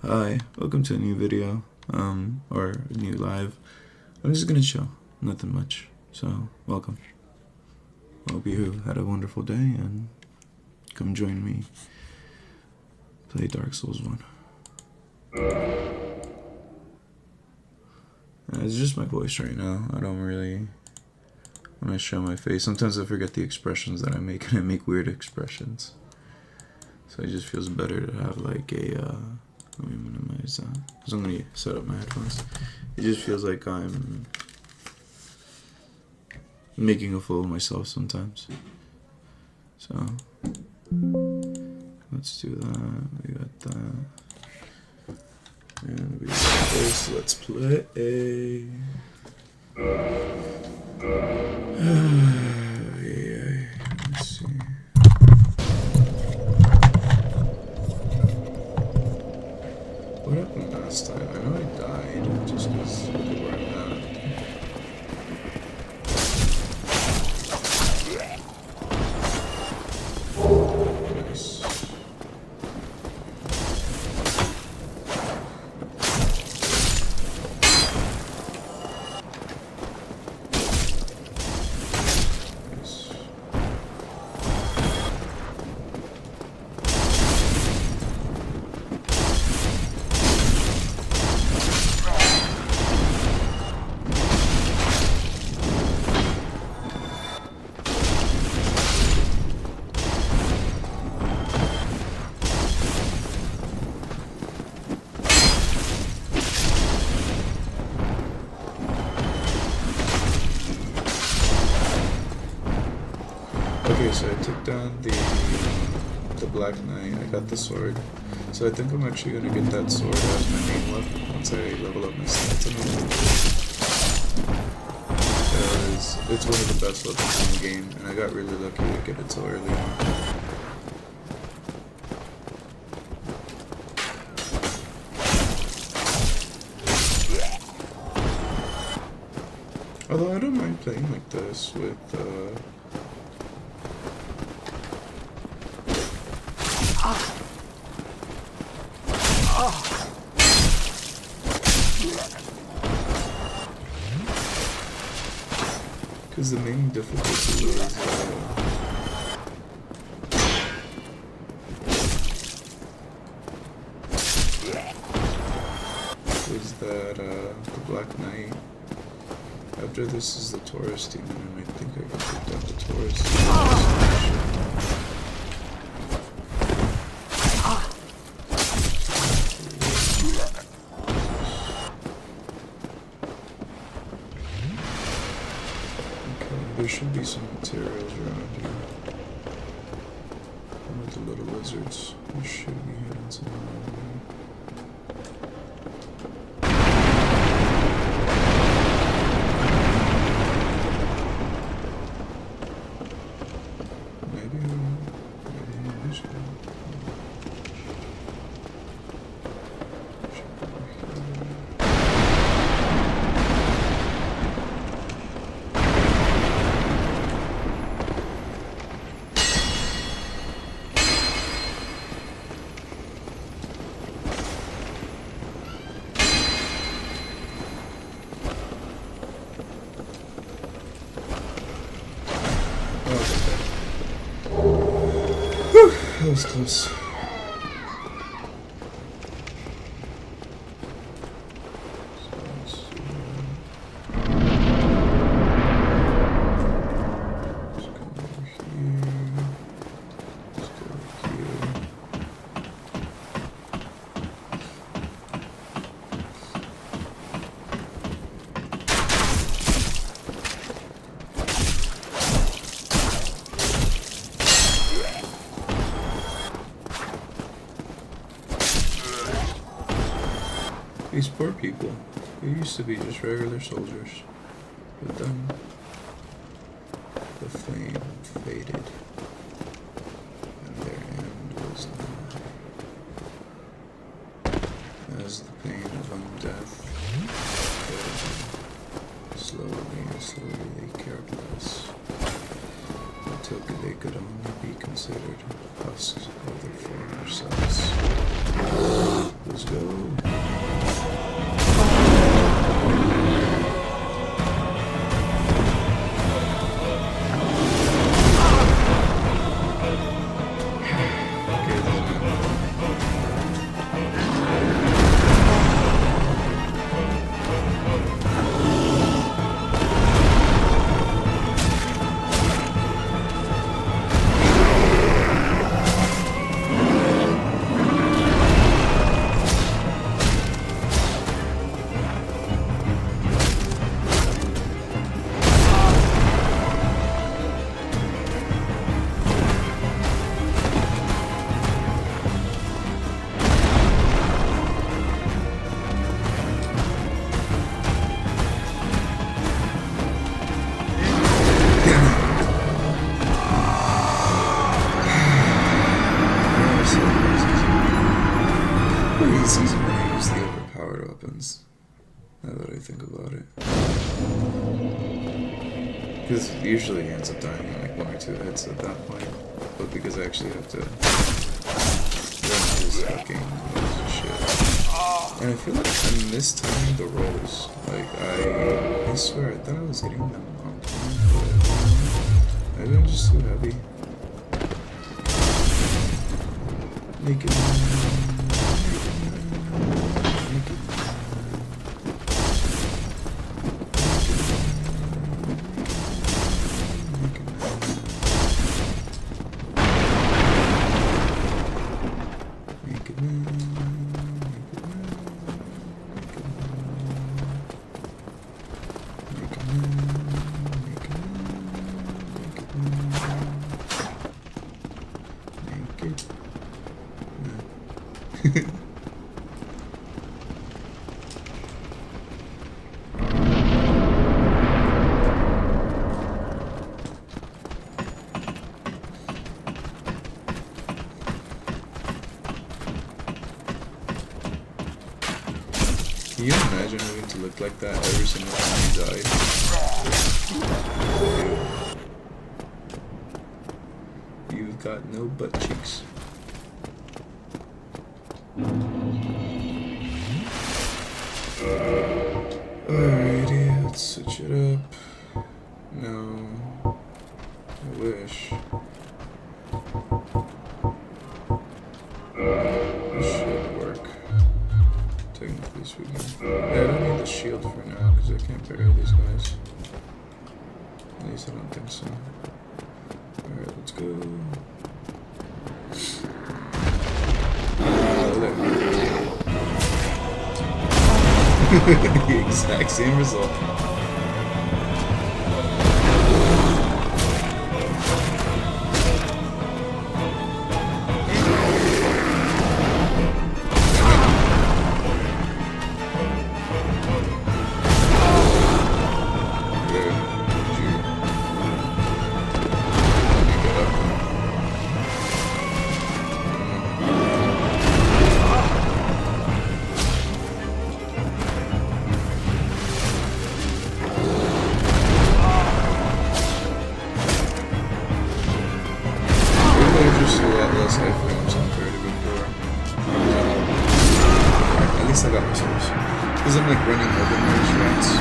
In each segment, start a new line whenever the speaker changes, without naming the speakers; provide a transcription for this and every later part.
Hi, welcome to a new video, or a new live. I'm just gonna chill, nothing much. So, welcome. Hope you had a wonderful day and come join me play Dark Souls 1. It's just my voice right now. I don't really want to show my face. Sometimes I forget the expressions that I make, and I make weird expressions. So it just feels better to have like a, let me minimize that, because I'm going to set up my headphones. It just feels like I'm making a fool of myself sometimes. So, let's do that. We got that. And we got this. Let's play. Let's see. What happened last time? I know I died just because look at where I'm at. Nice. Okay, so I took down the Black Knight. I got the sword. So I think I'm actually gonna get that sword as my main weapon once I level up my stats a little bit. Because it's one of the best weapons in the game, and I got really lucky to get it so early on. Although I don't mind playing like this with because the main difficulty is that the Black Knight. After this is the Taurus demon, and I think I can take down the Taurus demon. There should be some materials around here. One of the little lizards. There should be hidden somewhere around here. That was close. These poor people, they used to be just regular soldiers, but then the flame faded, and their end was nigh. As the pain of undeath slowly and slowly they cared less, until they could only be considered husks of their former selves. Let's go. Easy when I use the overpowered weapons. Now that I think about it. Because usually he ends up dying in like 1 or 2 hits at that point. But because I actually have to run his fucking shit. And I feel like I'm mistiming the rolls. Like I swear I thought I was hitting them on time, but maybe I'm just too heavy. Make it. Can you imagine having to look like that every single time you die? You've got no butt cheeks. Alrighty, let's switch it up. No. I wish. This should work. Technically speaking. Yeah, I don't need the shield for now because I can't parry these guys. At least I don't think so. Alright, let's go. The exact same result. Just a lot less iframes compared to before. At least I got myself. Because I'm like running over my shots in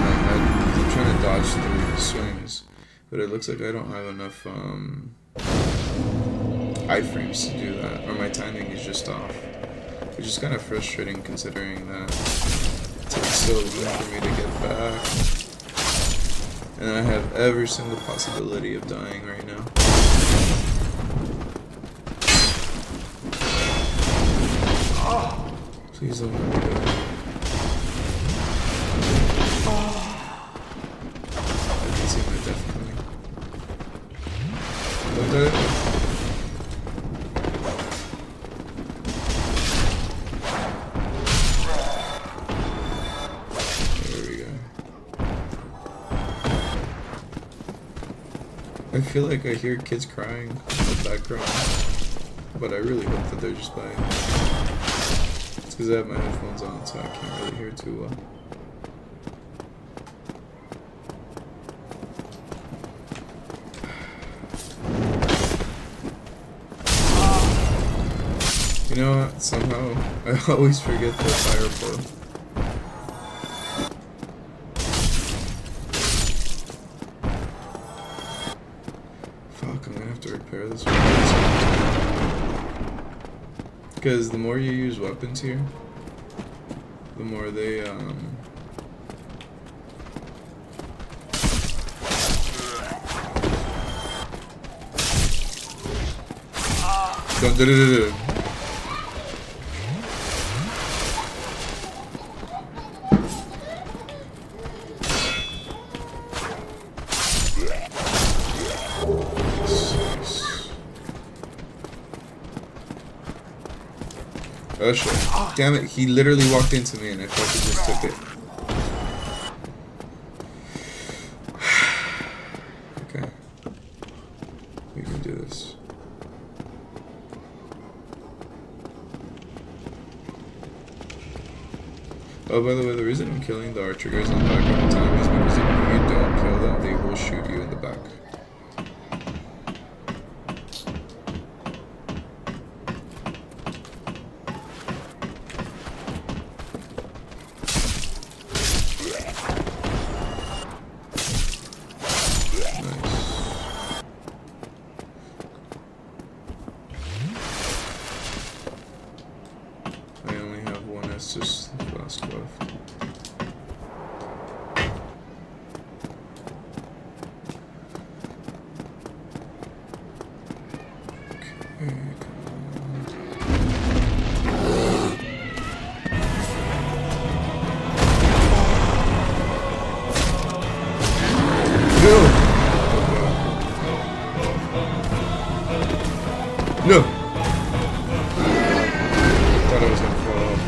my head. I'm trying to dodge through the swings. But it looks like I don't have enough iframes to do that. Or my timing is just off. Which is kind of frustrating considering that it takes so long for me to get back. And I have every single possibility of dying right now. Please don't let me go. I can see my death coming. Don't die. There we go. I feel like I hear kids crying in the background, but I really hope that they're just by. Because I have my headphones on, so I can't really hear too well. You know what? Somehow I always forget the fire flow. Fuck, I'm gonna have to repair this one. Because the more you use weapons here, the more they oh shit. Damn it, he literally walked into me and I fucking just took it. Okay. We can do this. Oh, by the way, the reason I'm killing the archer guys in the back all the time is because if you don't kill them, they will shoot you in the back. No! Thought I was gonna fall off.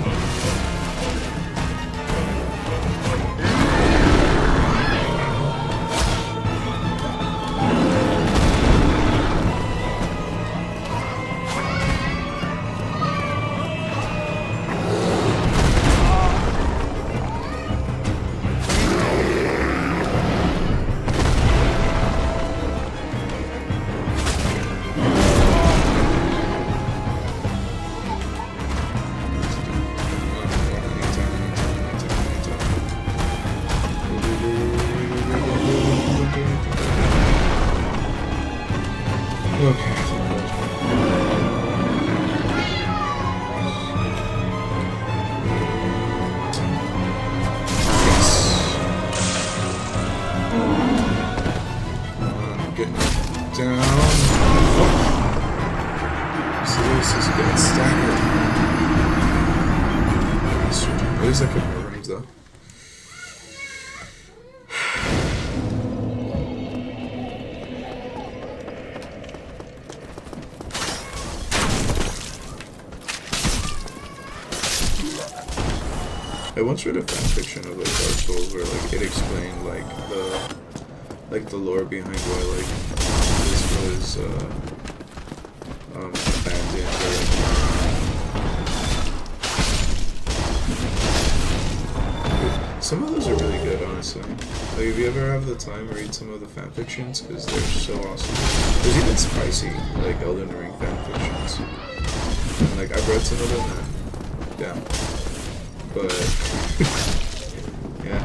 At least I could more rooms though. I once read a fanfiction of like Dark Souls where like it explained like the lore behind why like this was abandoned or like, some of those are really good, honestly. Like if you ever have the time, read some of the fanfictions because they're so awesome. There's even spicy like Elden Ring fanfictions. And like I've read some of them and yeah. But yeah.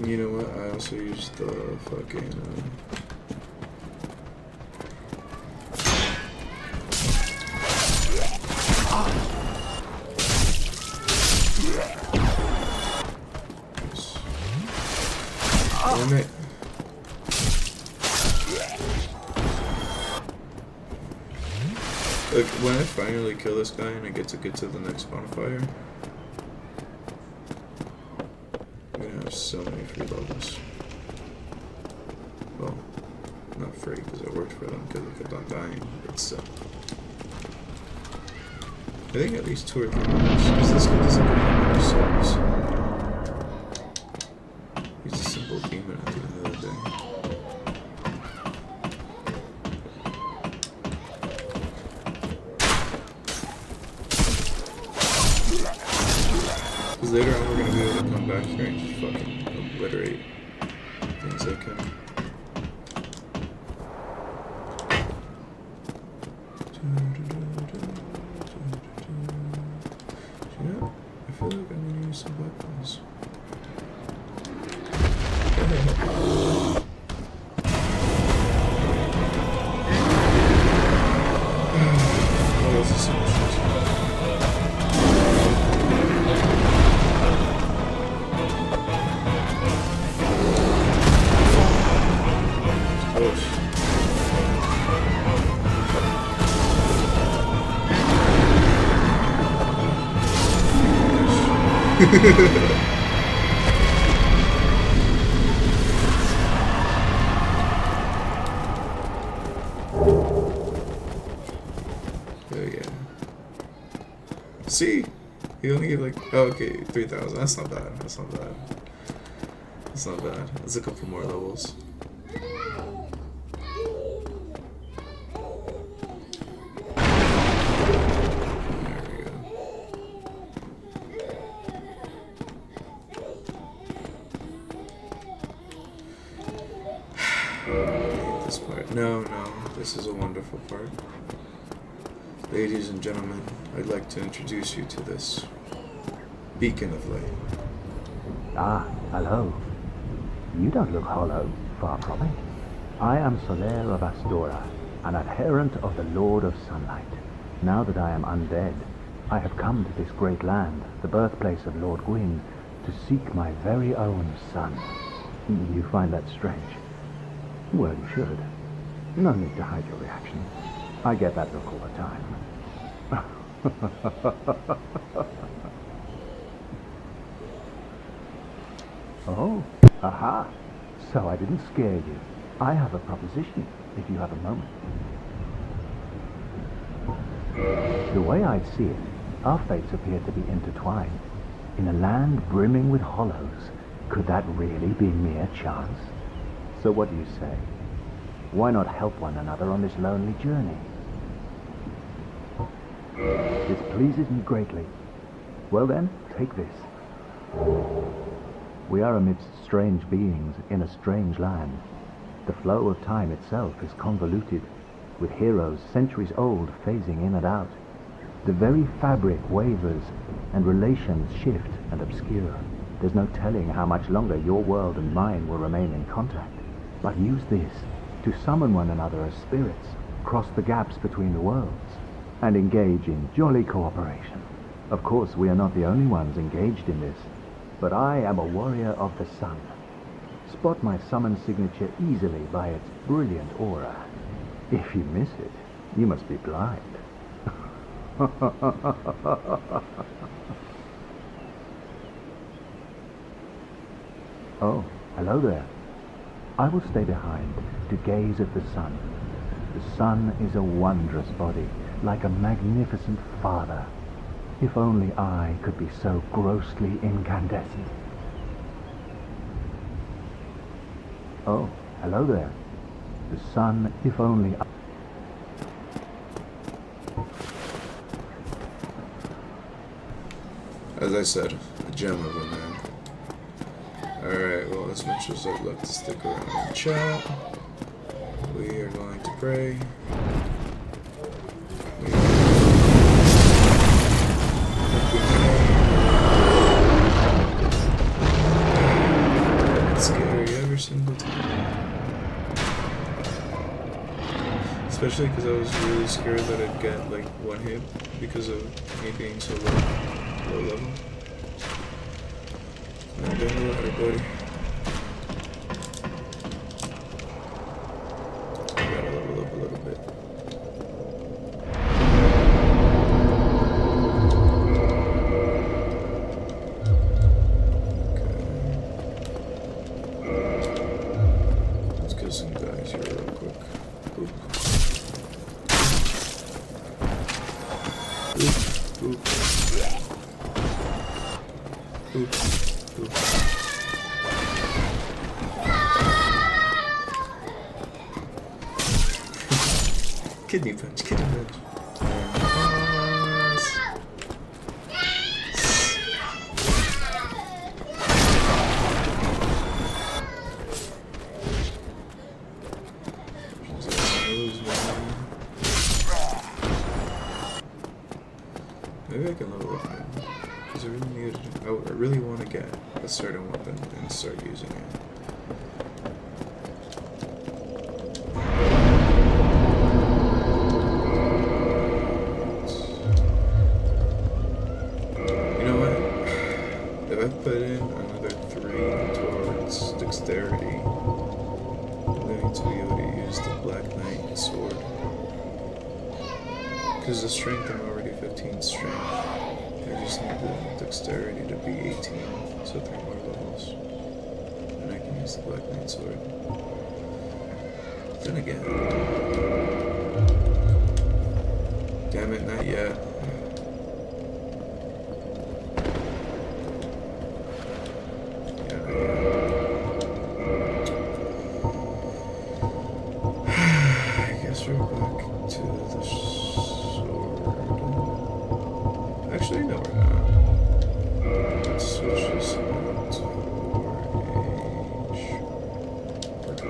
You know what? I also used the fucking damn it. Like when I finally kill this guy and I get to the next bonfire, so many free levels. Well, not free because I worked for them because I kept on dying, but still. think at least 2 or 3 minutes. Because this guy doesn't get any more souls. He's a simple demon at the end of the day. Because later on we're going to be able to come back here and just fucking obliterate things like him. Yeah, I feel like I'm going to use some weapons. Oh, this is so much fun. Oh yeah. See? He only gave like, oh, okay, 3,000. That's not bad. That's not bad. That's not bad. Let's a couple more levels. This part. No, this is a wonderful part. Ladies and gentlemen, I'd like to introduce you to this beacon of light.
Ah, hello. You don't look hollow, far from it. I am Soler of Astora, an adherent of the Lord of Sunlight. Now that I am undead, I have come to this great land, the birthplace of Lord Gwyn, to seek my very own son. You find that strange? Well, you should. No need to hide your reaction. I get that look all the time. Oh, aha. So I didn't scare you. I have a proposition, if you have a moment. The way I see it, our fates appear to be intertwined. In a land brimming with hollows, could that really be mere chance? So what do you say? Why not help one another on this lonely journey? This pleases me greatly. Well then, take this. We are amidst strange beings in a strange land. The flow of time itself is convoluted, with heroes centuries old phasing in and out. The very fabric wavers, and relations shift and obscure. There's no telling how much longer your world and mine will remain in contact. But use this to summon one another as spirits, cross the gaps between the worlds, and engage in jolly cooperation. Of course, we are not the only ones engaged in this, but I am a warrior of the sun. Spot my summon signature easily by its brilliant aura. If you miss it, you must be blind. Oh, hello there. I will stay behind to gaze at the sun. The sun is a wondrous body, like a magnificent father. If only I could be so grossly incandescent. Oh, hello there. The sun, if only I...
As I said, a gem of a man. Alright, well, as much as I'd love to stick around and chat, we are going to pray. It's scary every single time. Especially because I was really scared that I'd get like one hit because of me being so low level. I'm doing a ladder, buddy. I gotta level up a little bit. Okay. Let's kill some guys here real quick. Oop. Oop. Oop. Oop. Oop. Kidney punch, kidney punch. Maybe I can level up now. Because I really need it. I really want to get a certain weapon and start using it. You know what? If I put in another 3 towards dexterity, I'm going to be able to use the Black Knight sword. Because the strength, I'm already 15 strength. I just need the dexterity to be 18, so 3 more levels. And I can use the Black Knight sword. Then again. Damn it, not yet. Yeah, not yet. I guess we're back to the sword. Actually, no, we're not. Let's switch this out for a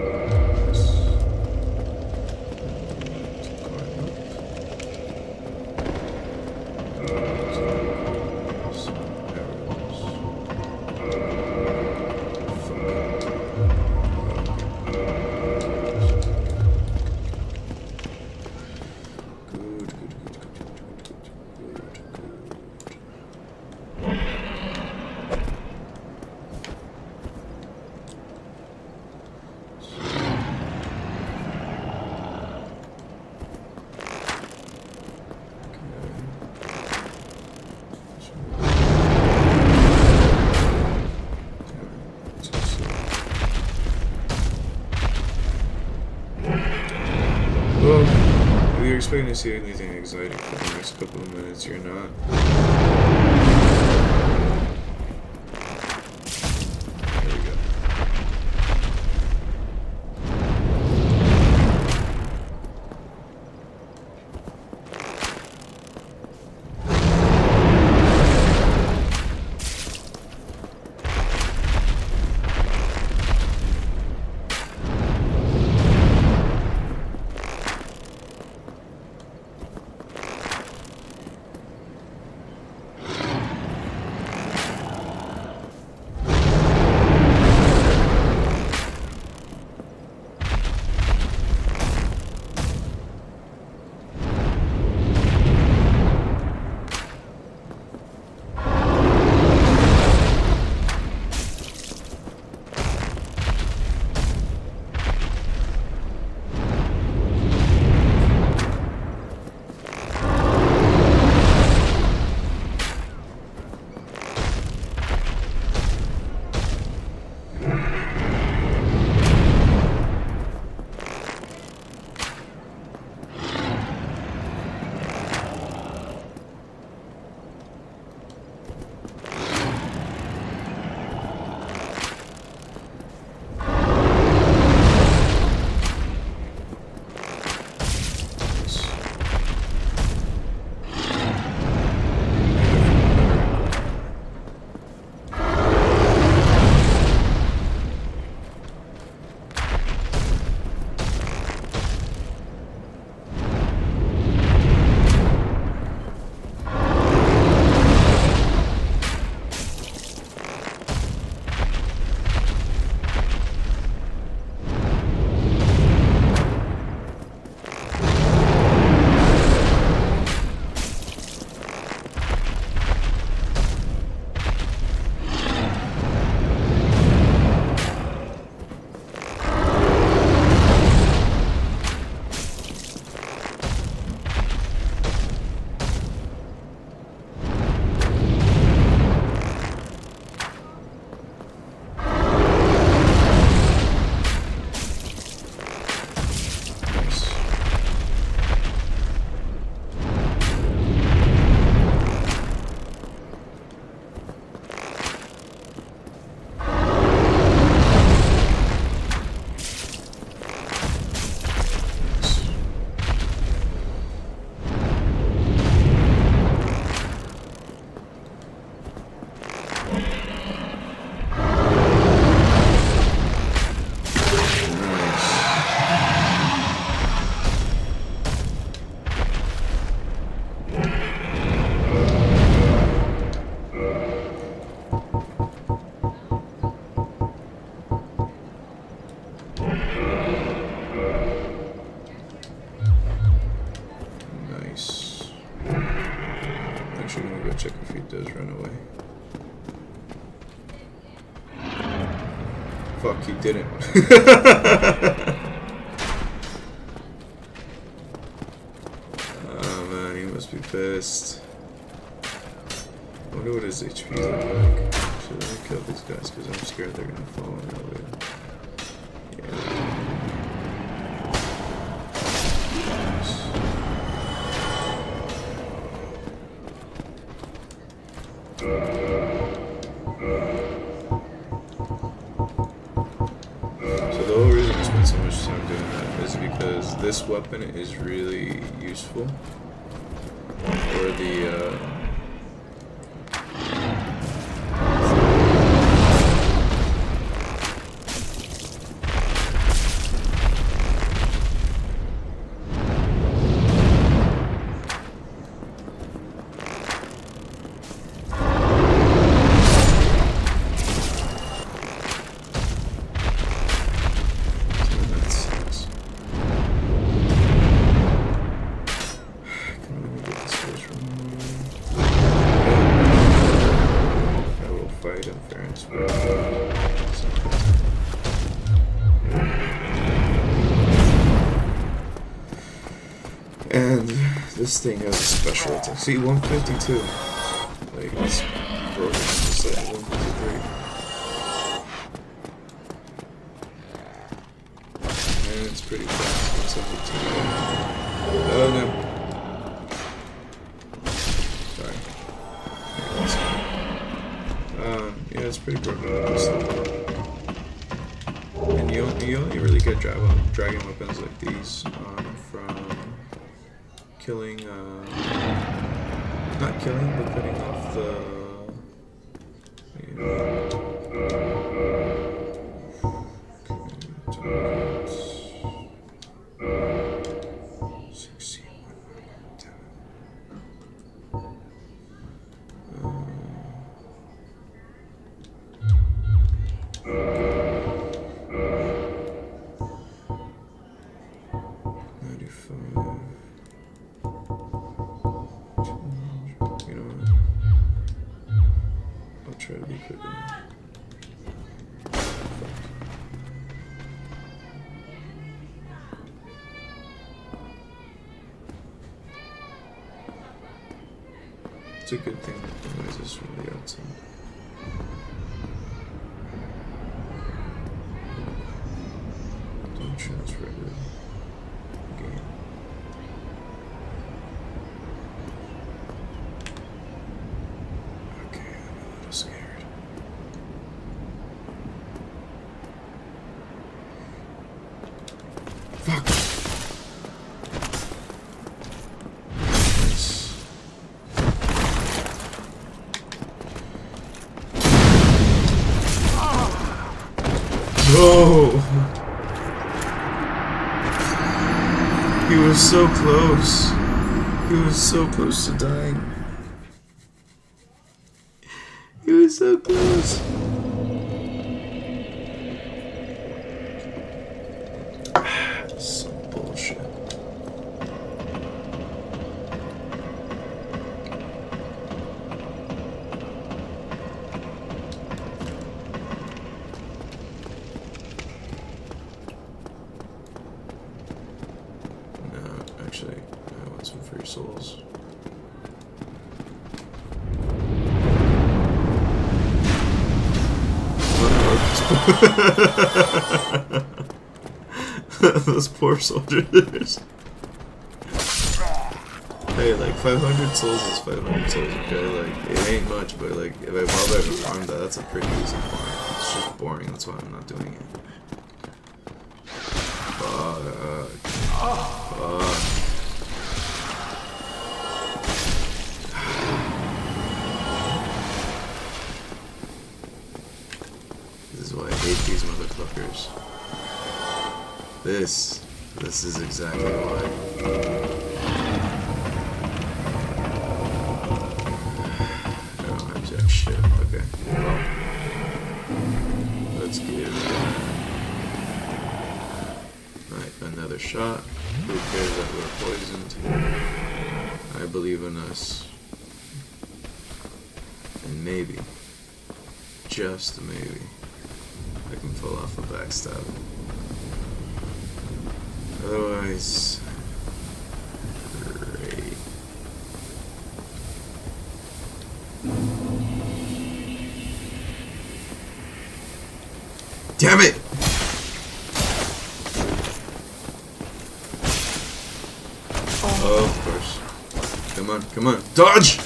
this. Well, if you're expecting to see anything exciting for the next couple of minutes, you're not. There we go. actually gonna go check if he does run away. Fuck, he didn't. Oh man, he must be pissed. I wonder what his HP look like. Actually, let me kill these guys because I'm scared they're gonna fall in earlier. So the whole reason I spent so much time doing that is because this weapon is really useful for the and this thing has a special attack. See, 152. Like, it's broken just like 153. And it's pretty fast. 172. Oh no. Sorry. Yeah, it's pretty broken. And you only really get dragon weapons like these from killing, not killing, but cutting off the, try to be quick enough. It's a good thing that the noise is from the outside. Don't transfer the game. Scared. Fuck. Nice. No. He was so close. He was so close to dying. He was so close. Some bullshit. No, actually, I want some free souls. Those poor soldiers. Hey, like 500 souls is 500 souls, okay? Like, it ain't much, but like, if I bother to farm that, that's a pretty easy farm. It's just boring, that's why I'm not doing it. Fuck. This is why I hate these motherfuckers. This is exactly why. I don't have jack shit. Okay, well, let's give another shot. Who cares that we're poisoned? I believe in us. maybe, just maybe, I can pull off a backstab. Otherwise, great. Damn it! Oh, of course. Come on, come on. Dodge!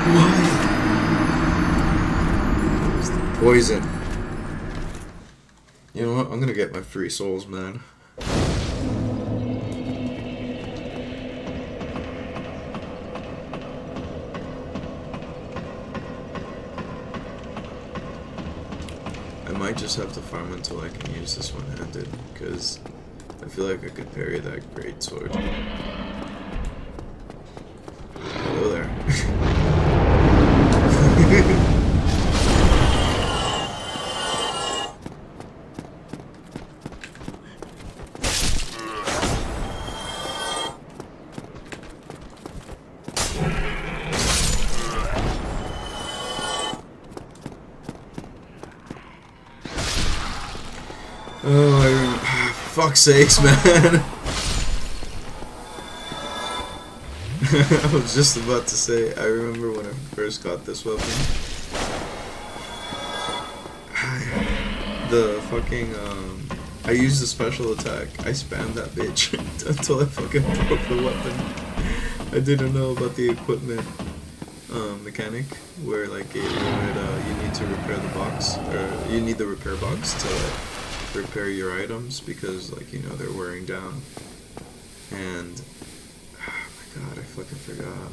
Why? It was the poison. You know what? I'm gonna get my 3 souls, man. I might just have to farm until I can use this one-handed, because I feel like I could parry that great sword. Hello there. Oh, fuck's sakes, man. I was just about to say, I remember when I first got this weapon. The fucking, I used the special attack. I spammed that bitch until I fucking broke the weapon. I didn't know about the equipment mechanic, where like it would, you need to repair the box, or you need the repair box to like repair your items, because like, you know, they're wearing down. And oh my god, I fucking forgot.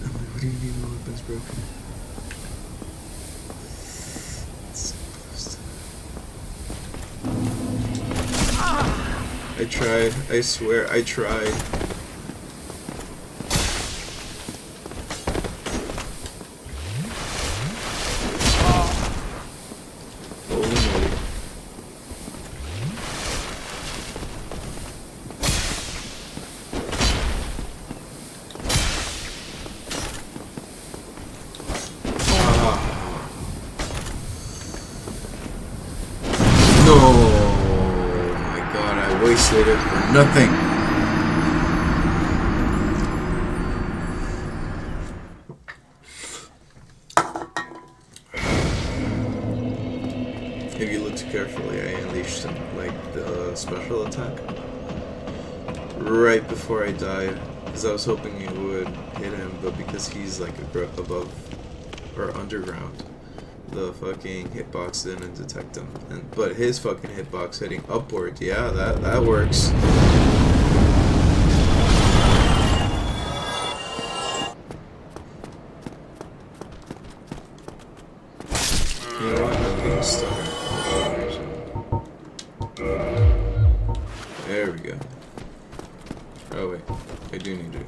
I'm like, what do you mean my weapon's broken? It's so close to... I tried, I swear, I tried. Wasted it for nothing. If you looked carefully, I unleashed like the special attack right before I died, because I was hoping it would hit him, but because he's like a grip above or underground, the fucking hitbox didn't detect him. But his fucking hitbox hitting upward, yeah, that works. You know what? I'm getting stuck. There we go. Oh wait, I do need to.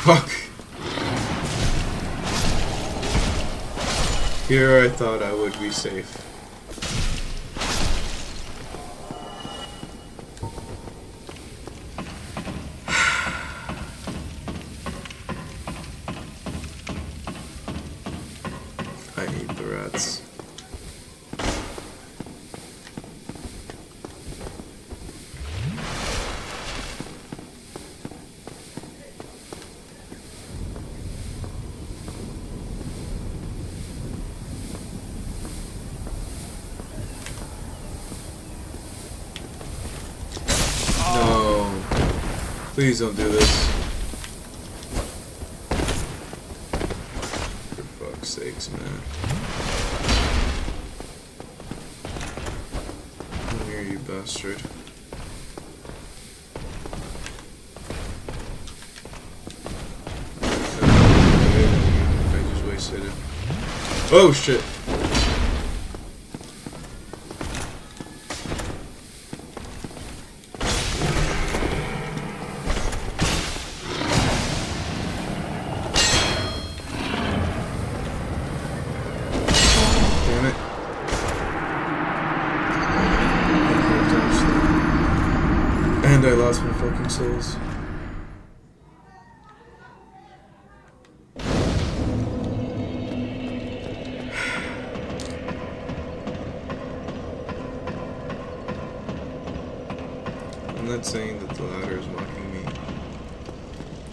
Fuck! Here I thought I would be safe. I need the rats. No. Please don't do this. For fuck's sakes, man. Come here, you bastard. I just wasted it. Oh shit! souls. I'm not saying that the ladder is mocking me.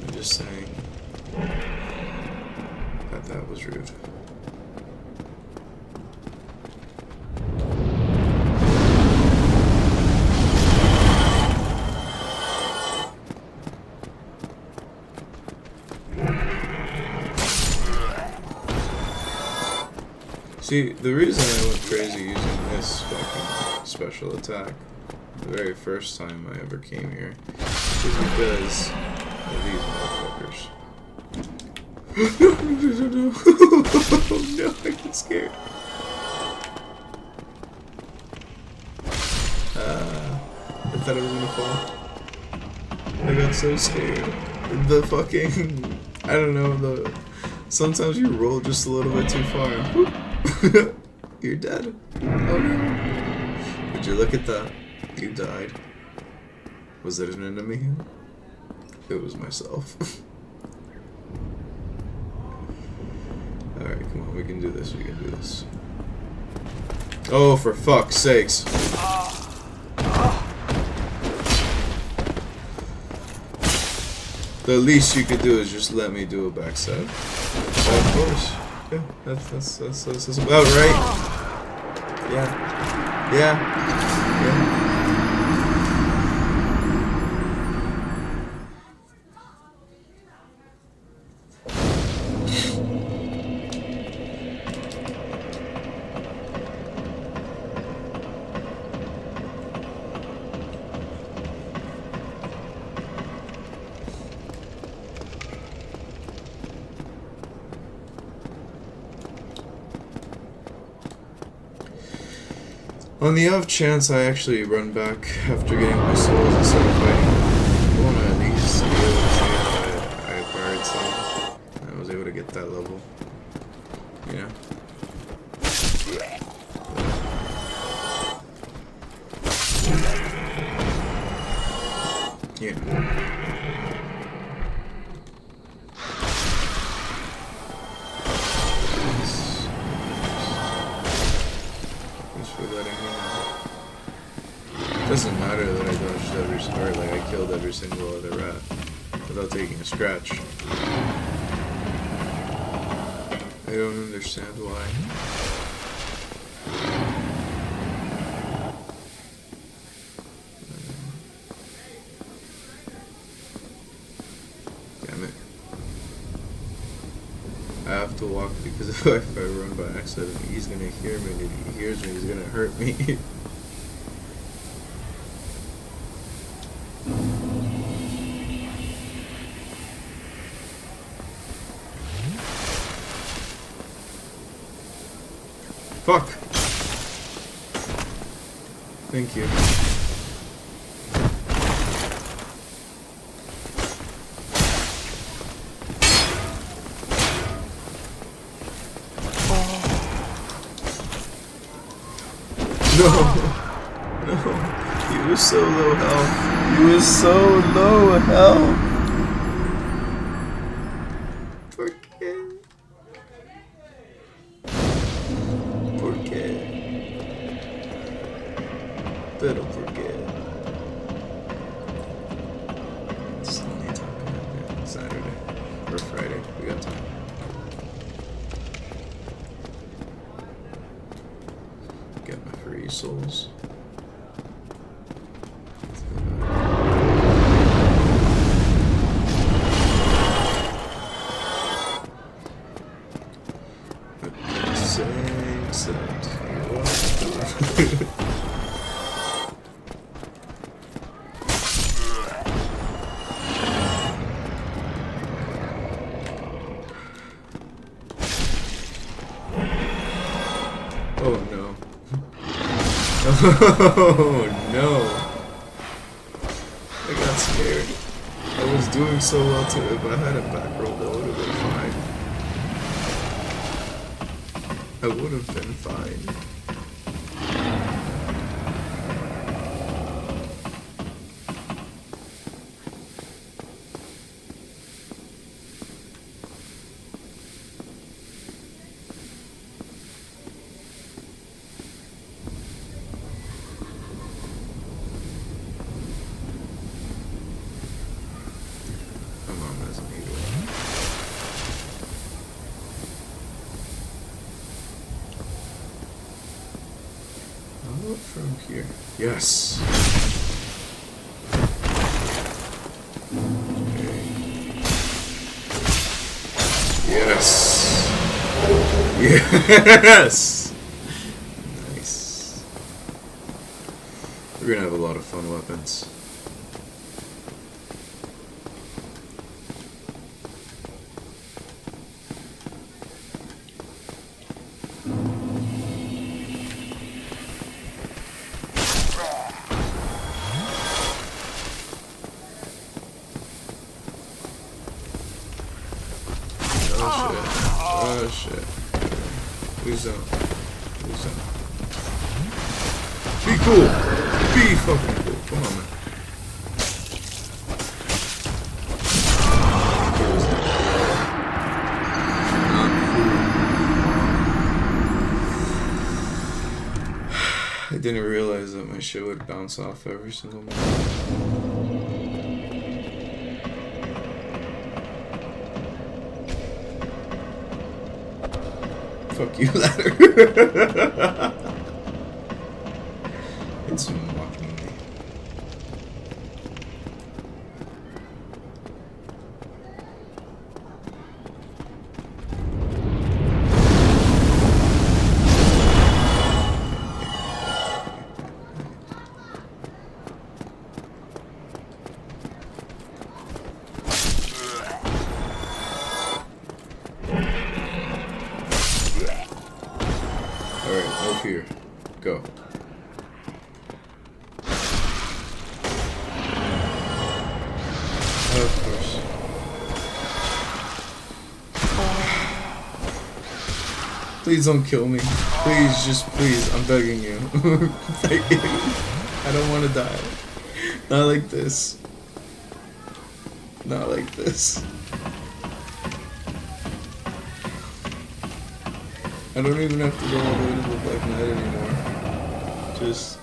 I'm just saying that that was rude. See, the reason I went crazy using this fucking special attack the very first time I ever came here is because of these motherfuckers. No, no, I get scared. I thought I was gonna fall. I got so scared. The fucking, I don't know, sometimes you roll just a little bit too far. You're dead. Oh no. Would you look at that? You died. Was it an enemy? It was myself. Alright, come on, we can do this, we can do this. Oh, for fuck's sakes. The least you could do is just let me do a backside. Of course. Yeah, that's about right. Yeah. Yeah. On the off chance I actually run back after getting my souls instead of fighting, I want to at least be able to say that I acquired some. I was able to get that level. You know? Yeah. Doesn't matter that I dodged I killed every single other rat without taking a scratch. I don't understand why. Damn it. I have to walk because if I run by accident, he's gonna hear me, and if he hears me, he's gonna hurt me. Fuck! Thank you. No! No! He was so low health. He was so low health! Pero porque it's only time. Saturday or Friday. We got time. Get my free souls. Same set. Oh no. Oh no. I got scared. I was doing so well to it, but I had a back roll that would have been fine. I would have been fine. here. Yes! Okay. Yes! Yes! Nice. We're gonna have a lot of fun weapons. Oh shit. Please don't. Please don't. Be cool! Be fucking cool. Come on, man. I didn't realize that my shit would bounce off every single moment. Fuck you, ladder. It's mocking me. Alright, no fear. Go. Of course. Please don't kill me. Please, just please. I'm begging you. Begging. I don't want to die. Not like this. Not like this. I don't even have to go all the way to the Black Knight anymore. Just...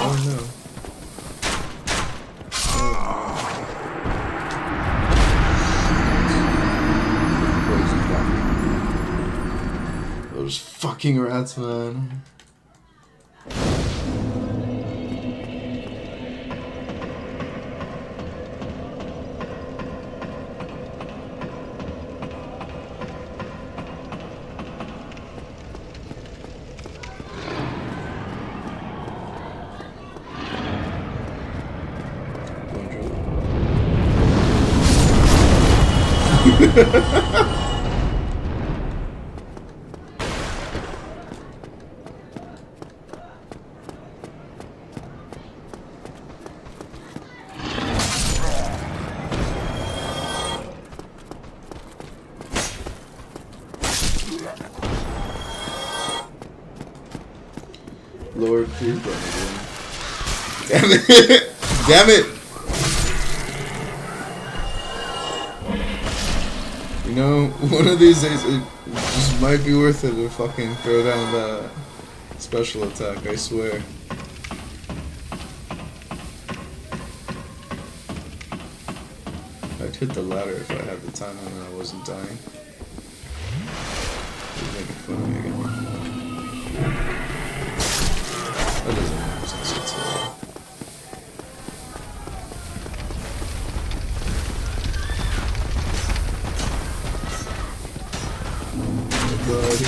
Oh no. Those fucking rats, man. Lord, please let me win. Damn it! Damn it! You know, one of these days it just might be worth it to fucking throw down the special attack, I swear. I'd hit the ladder if I had the time and I wasn't dying. He's making fun of me again. That doesn't make sense. It's buddy.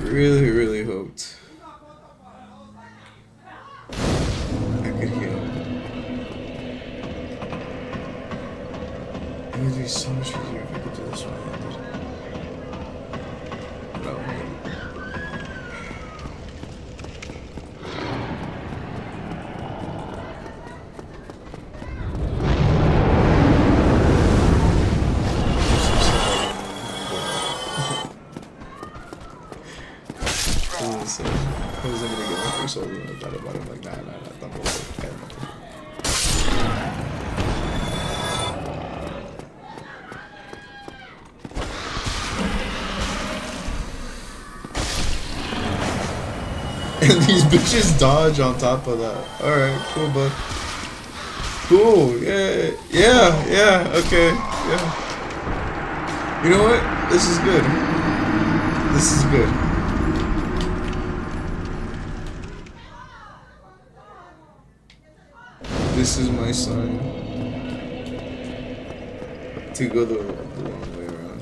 Really hoped I could heal. It would be so much easier if I could do this one-handed. No. said I wasn't gonna get my first soul in the battle, but I'm like, nah, don't go for it. And these bitches dodge on top of that. Alright, cool, bud. Cool, yeah, okay, yeah. You know what? This is good. This is good. This is my sign to go the long way around.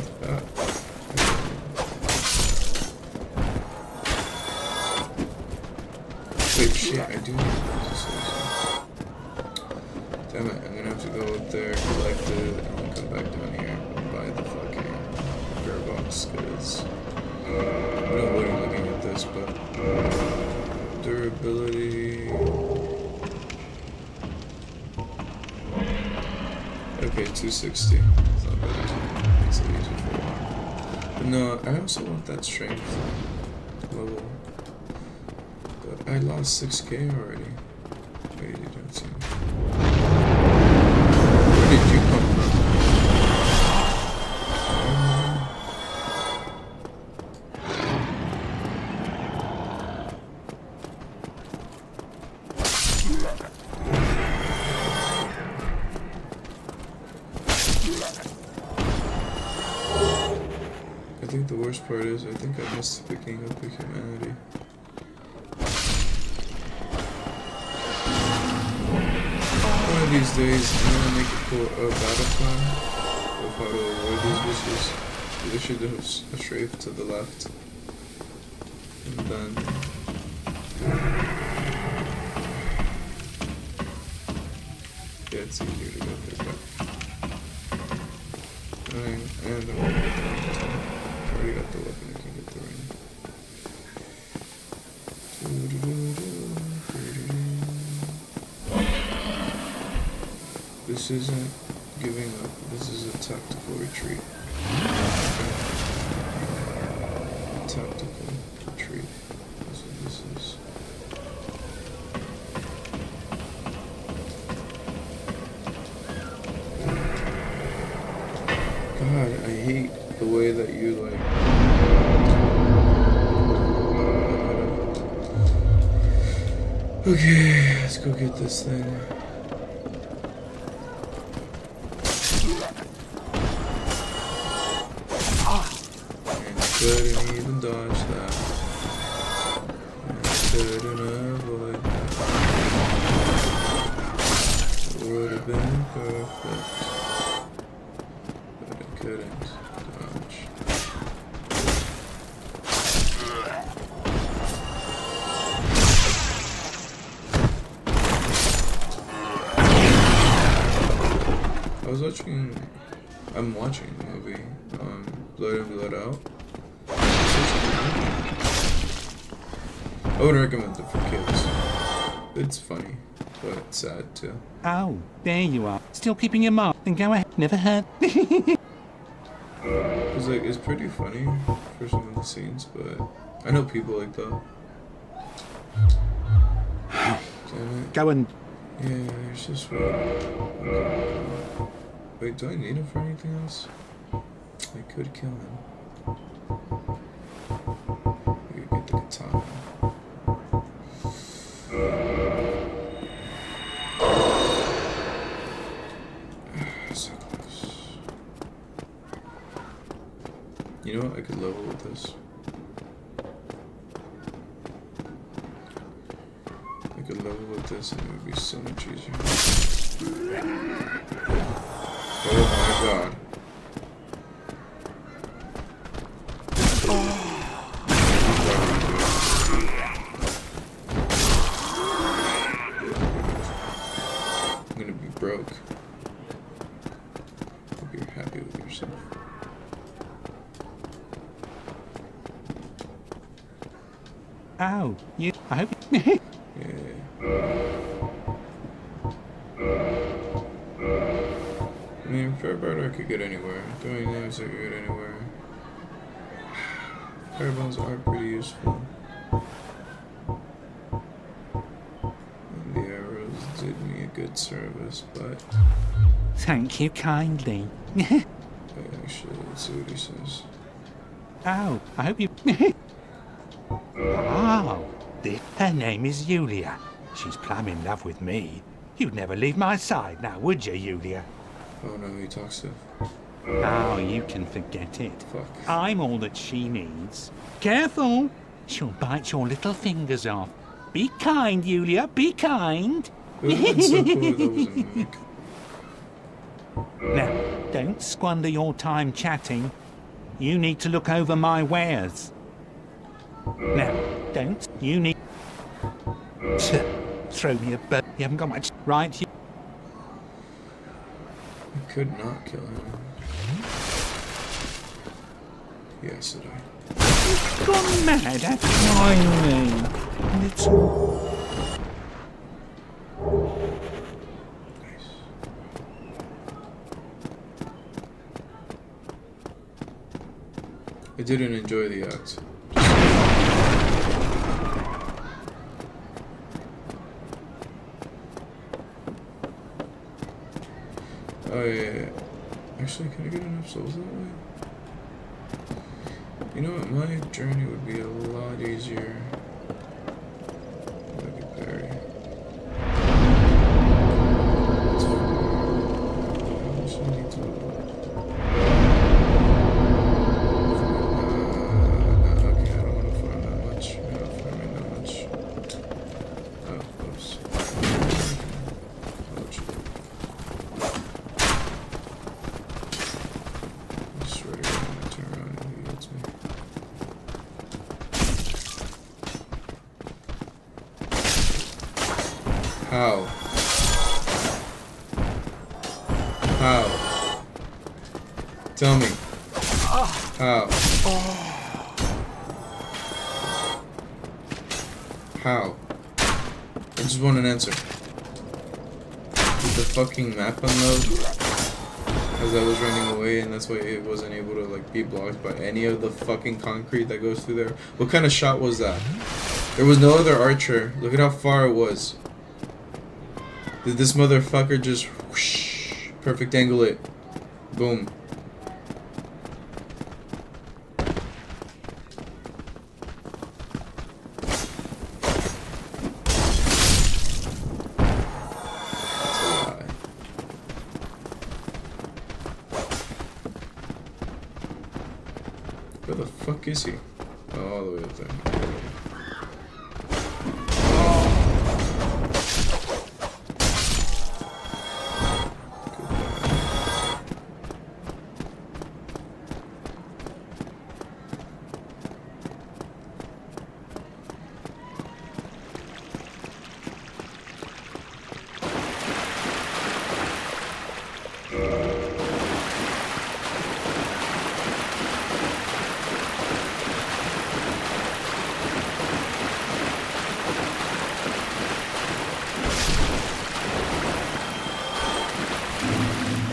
Wait, shit, I do need this. Damn it, I'm gonna have to go up there, collect it, and then come back down here and buy the fucking bear box, because I don't know what I'm looking at this, but durability. Okay, 260. It's not bad. It's easy for a while. But no, I also want that strength level. But I lost 6k already. Wait, you don't see me. Where did you come from? I think the worst part is I think I missed picking up with humanity. One of these days I'm gonna make a battle plan of how to avoid these bitches. They should do a strafe to the left. And then yeah, it's easier to get there, but and I already got the weapon, I can get the ring. This isn't giving up, this is a tactical retreat. A tactical retreat. That's what this is. God, I hate the way that you like. Okay, let's go get this thing. And couldn't even dodge that. And couldn't avoid that. It would have been perfect. But I couldn't dodge. I'm watching the movie, Blood In, Blood Out. I would recommend it for kids. It's funny, but it's sad too.
Oh, there you are. Still keeping your mark. Then go ahead. Never hurt.
Cause like, it's pretty funny for some of the scenes, but I know people like that. Damn it.
Go and...
Yeah, it's just okay. Wait, do I need him for anything else? I could kill him. We could get the katana. So close. You know what? I could level with this. I could level with this and it would be so much easier. Oh my god. I'm gonna be broke. Hope you're happy with yourself.
Oh, you... I hope...
Yeah. I mean, Fairbarter I could get anywhere. Throwing knives I could get anywhere. Firebombs are pretty useful. good service, but
Thank you kindly.
actually, let's see what he says.
Oh, I hope you... Oh, her name is Yulia. She's plumb in love with me. You'd never leave my side now, would you, Yulia?
Oh no, he talks to.
Oh, you can forget it.
Fuck.
I'm all that she needs. Careful! She'll bite your little fingers off. Be kind, Yulia, be kind.
It would have been so cool if that was a mimic.
Now, don't squander your time chatting. You need to look over my wares. Now, don't. You need to throw me a bone. You haven't got much, right?
I could not kill him. Yes, did I?
You've gone mad at trying me. Little...
Nice. I didn't enjoy the act. Oh yeah. Actually, can I get enough souls that way? You know what? My journey would be a lot easier. Look at Barry. It's far. I also need to. Okay, I don't want to farm that much. I'm not farming that much. Oh, oops. Ouch. I swear to God, I'm gonna turn around and he hits me. How? How? Tell me. How? How? I just want an answer. Did the fucking map unload as I was running away, and that's why it wasn't able to like be blocked by any of the fucking concrete that goes through there? What kind of shot was that? There was no other archer. Look at how far it was. Did this motherfucker just whoosh, perfect angle it? Boom. That's a lie. Where the fuck is he? Oh, all the way up there.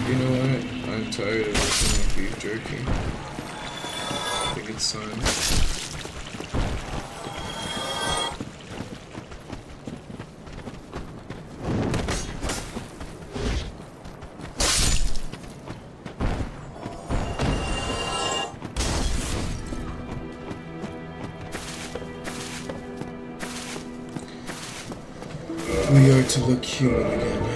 You know what? I'm tired of looking at beef jerky. I think it's time. We are to look human again.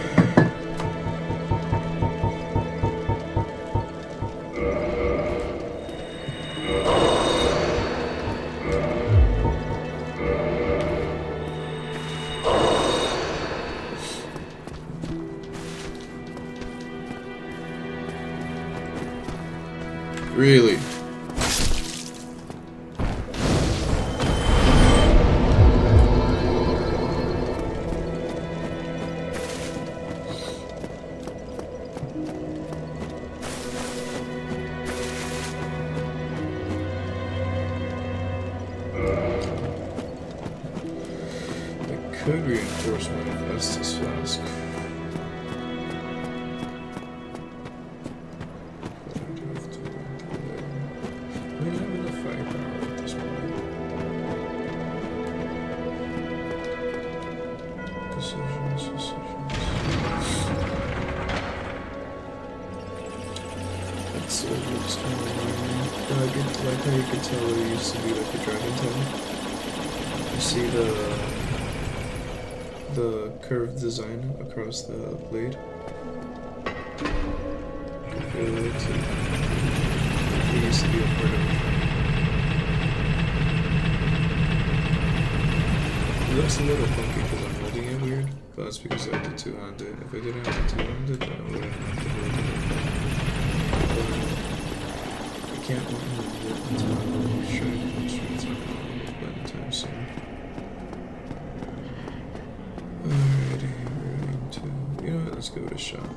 Really? I could reinforce my Festus flask. But I do have to do that. I don't have enough firepower at this point. Decisions. That's it. Looks kind of annoying. Like how you could tell there used to be like a dragon tail. You see the curved design across the blade. I feel like it used to be a part of it. It looks a little funky because I'm holding it weird, but that's because I have the two-handed. If I didn't have the two-handed, then I wouldn't have to hold it. But I can't want to hold it until I'm sure it's not going to be anytime soon. Alrighty, we're going to... You know what, let's give it a shot.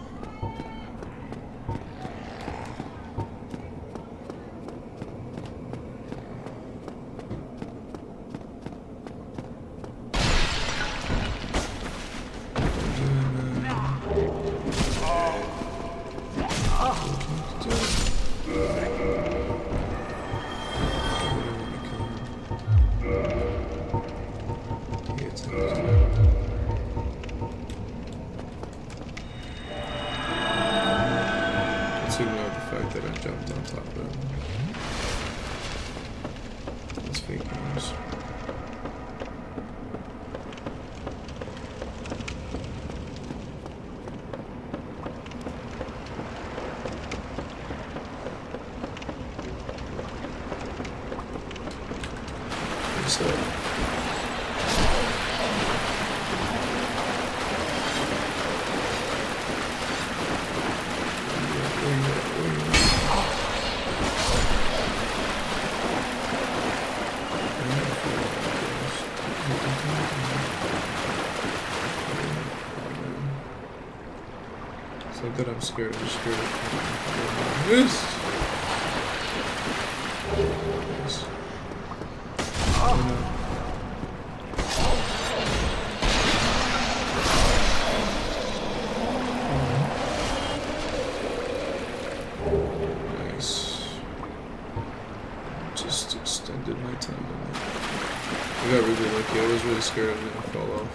It's not that I'm scared, I'm scared of this. Yes. Nice. Just extended my time on that. I got really lucky. I was really scared I was gonna fall off.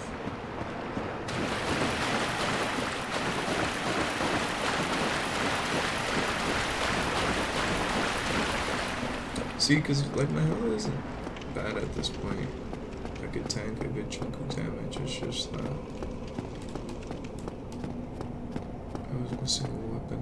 See, because like my health isn't bad at this point. I could tank a good chunk of damage. It's just that I was missing a weapon.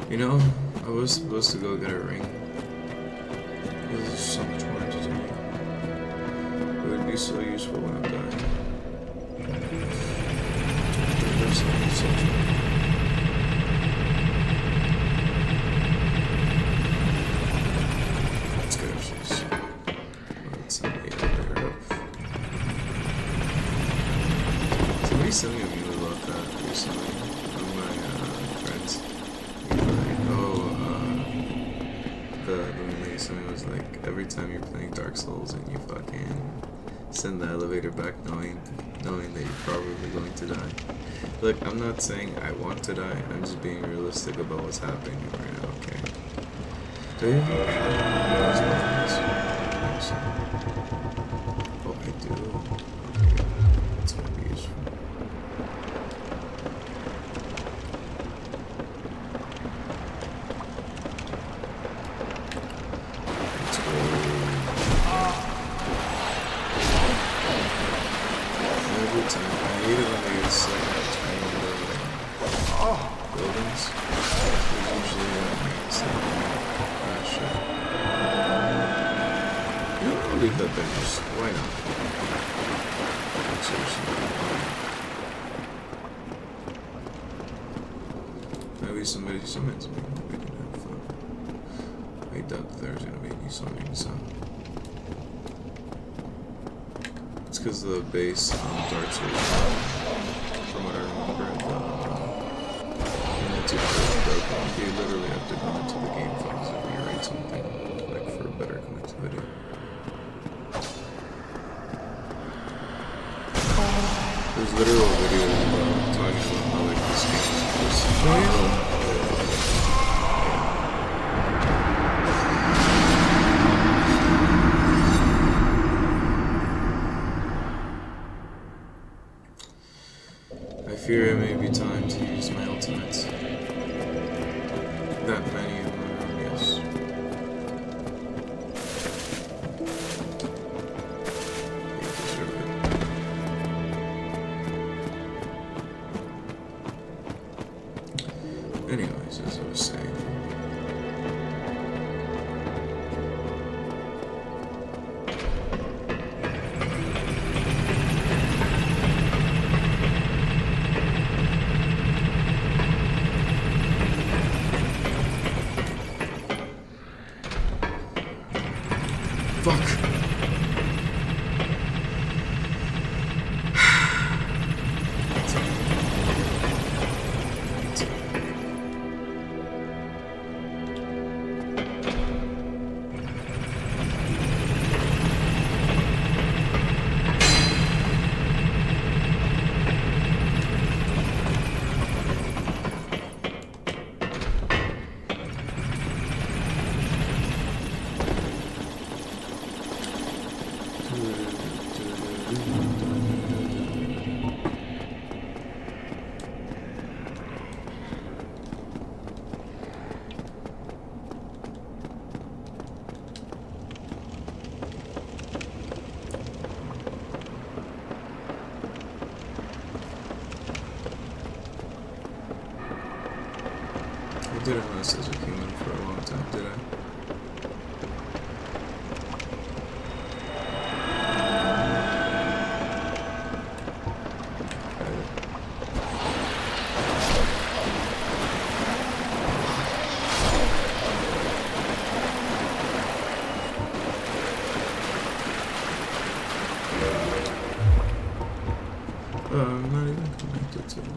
You know, I was supposed to go get a ring. This is so much more to do. It would be so useful when I'm dying. There's something so true. Let's go, she's... Let's layer up. Somebody sent me a meme about that recently. One of my friends. Something was like, every time you're playing Dark Souls and you fucking send the elevator back knowing that you're probably going to die. Look, I'm not saying I want to die, I'm just being realistic about what's happening right now, okay? Do you have oh, I do. Okay. That's gonna be useful. then just why not? Seriously. Maybe somebody summons me. We can have fun. I doubt that there's gonna be any summoning, so. It's because the base Dark Souls, from what I remember, when it's broken, you literally have to go into the game files and rewrite something, like for better connectivity. There's literal videos talking about how like this game is supposed to be. I fear it may be time to use my ultimates. That many of them, yes. You deserve it. Anyways, as I was saying. Fuck. I didn't last as a human for a long time, did I? I'm not even connected to them.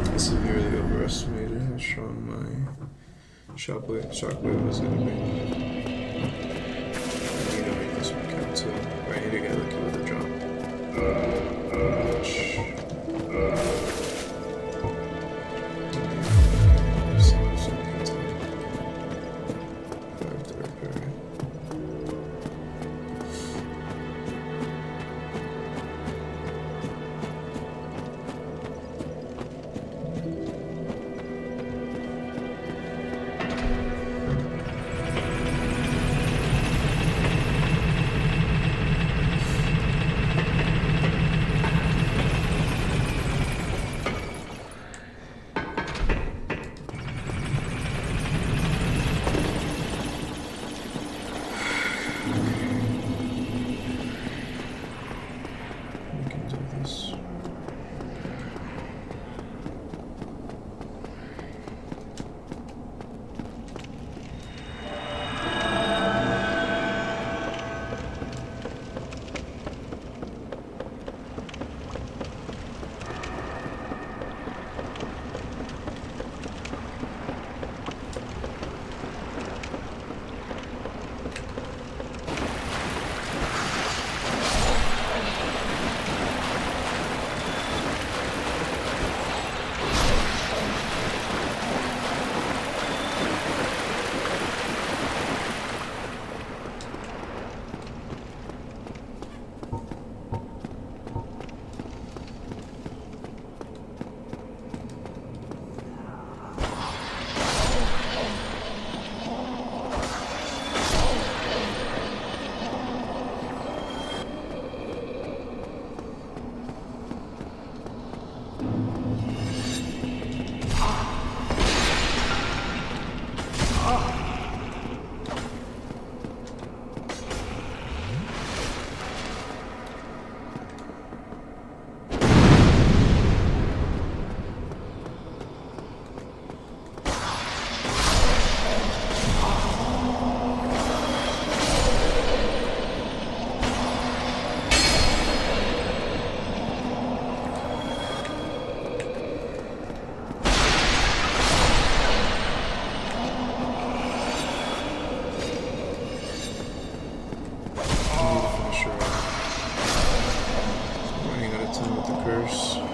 I severely overestimated how strong my shockwave was going to be. I need to make this one count too. Or I need to get lucky with a drop.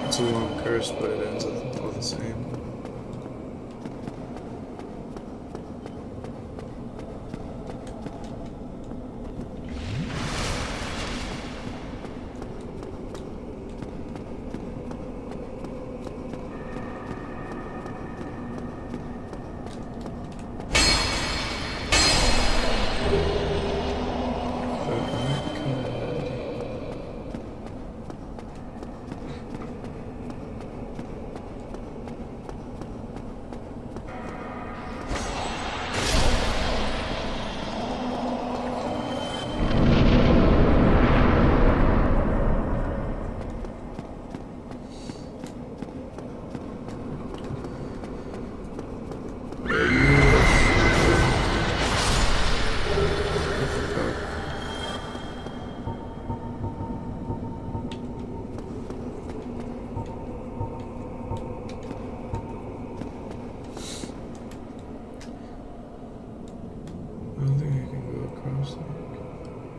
It's a long curse, but it ends up all the same.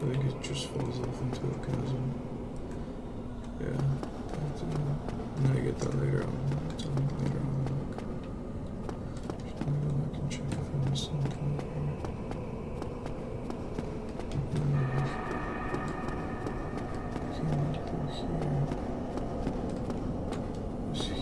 I think it just falls off into a chasm. Yeah, I'm gonna get that later on. That's on later on. Should I go back and check if I missed something? Can't get through here. It's here.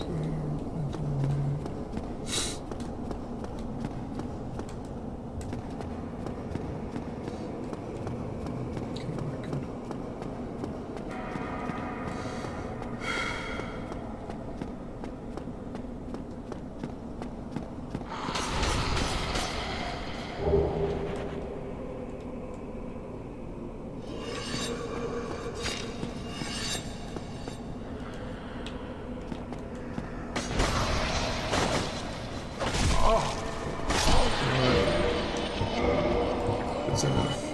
I don't know. That's enough.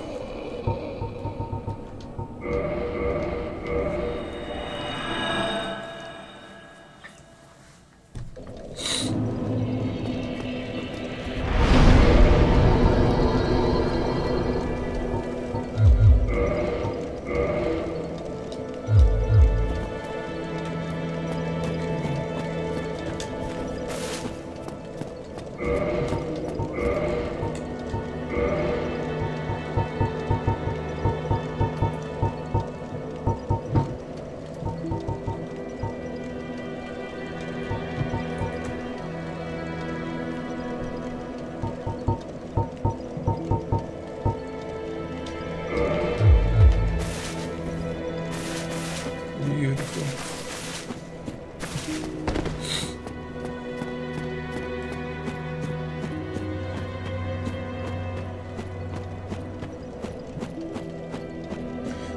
Beautiful.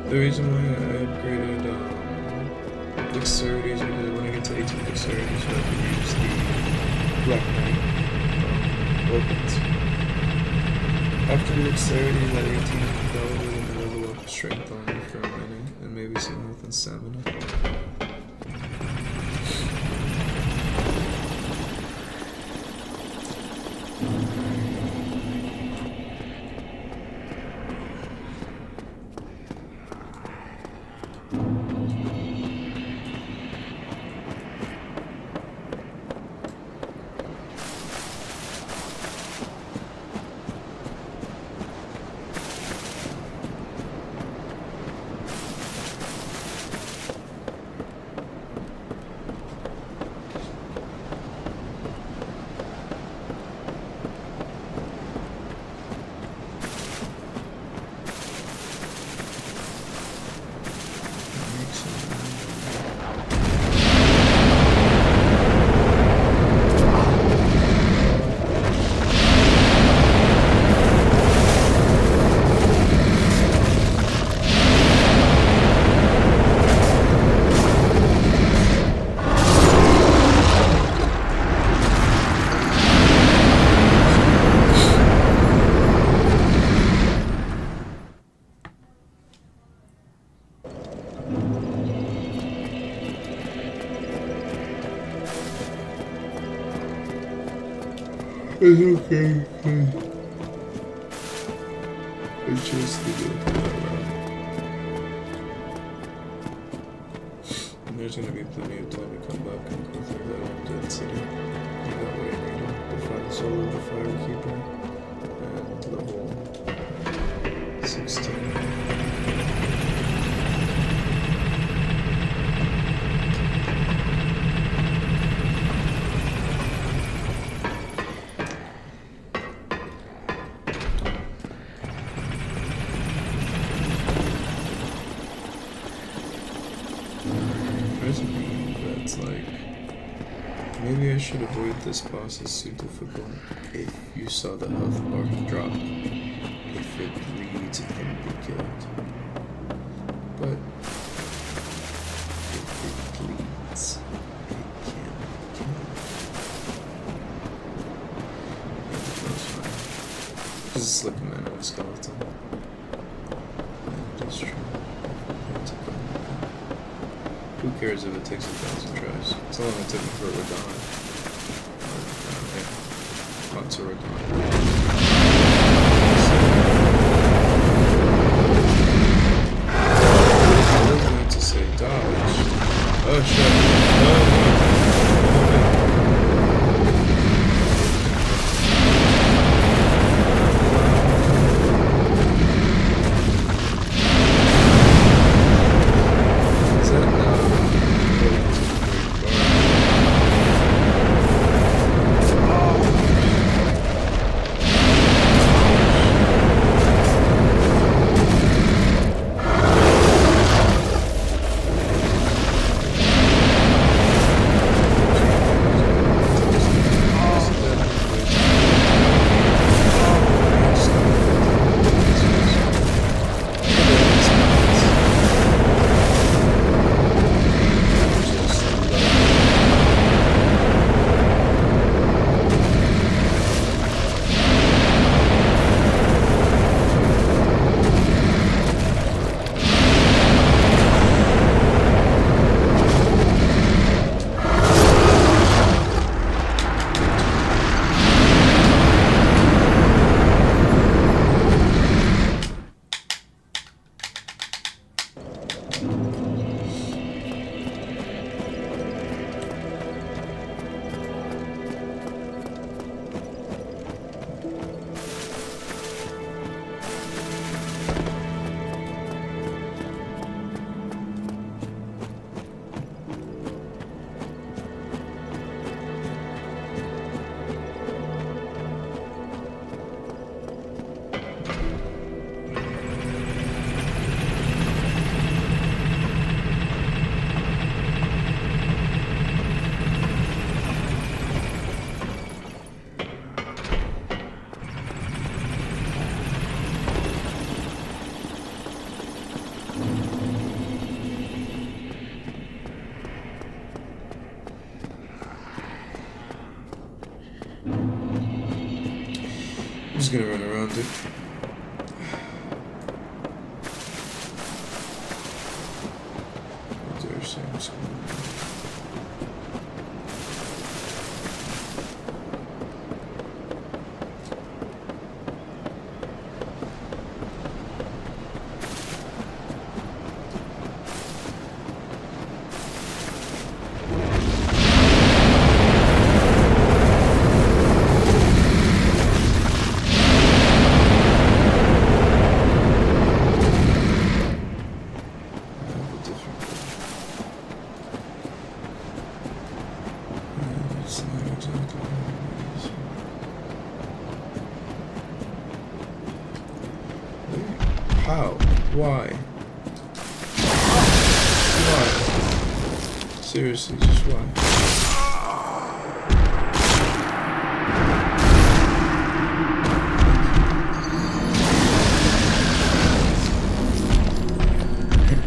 The reason why I upgraded dexterity is because when I get to 18 dexterity, so I can use the Black Knight weapons. After the dexterity is at 18, that will really level up strength on me for a minute, and maybe some health and stamina. It's okay. It's just the good. And there's gonna be plenty of time to come back and go through that old dead city. You got what I needed to find the soul of the Firekeeper and level 16. That's like, maybe I should avoid this boss. It's too difficult. If you saw the health bar drop, if it bleeds, it can be killed. But if it bleeds, it can be killed. Yeah, that's fine. Just a slick man of a skeleton. And it's true. Who cares if it takes 1,000 tries? It's only took me for Radon. Or, Lots of Radon. I was meant to say dodge. Oh shit. Oh no. I'm just gonna run around it. There's Sam's How? Why? Why? Seriously, just why?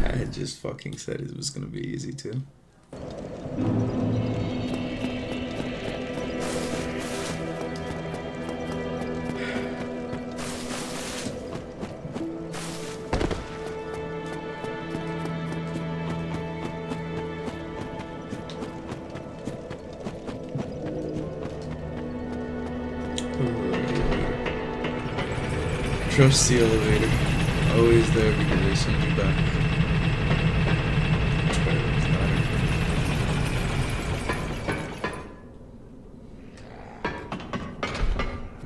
I just fucking said it was gonna be easy too. trust the elevator. Always there because they send you back.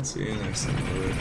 See you next time, brother.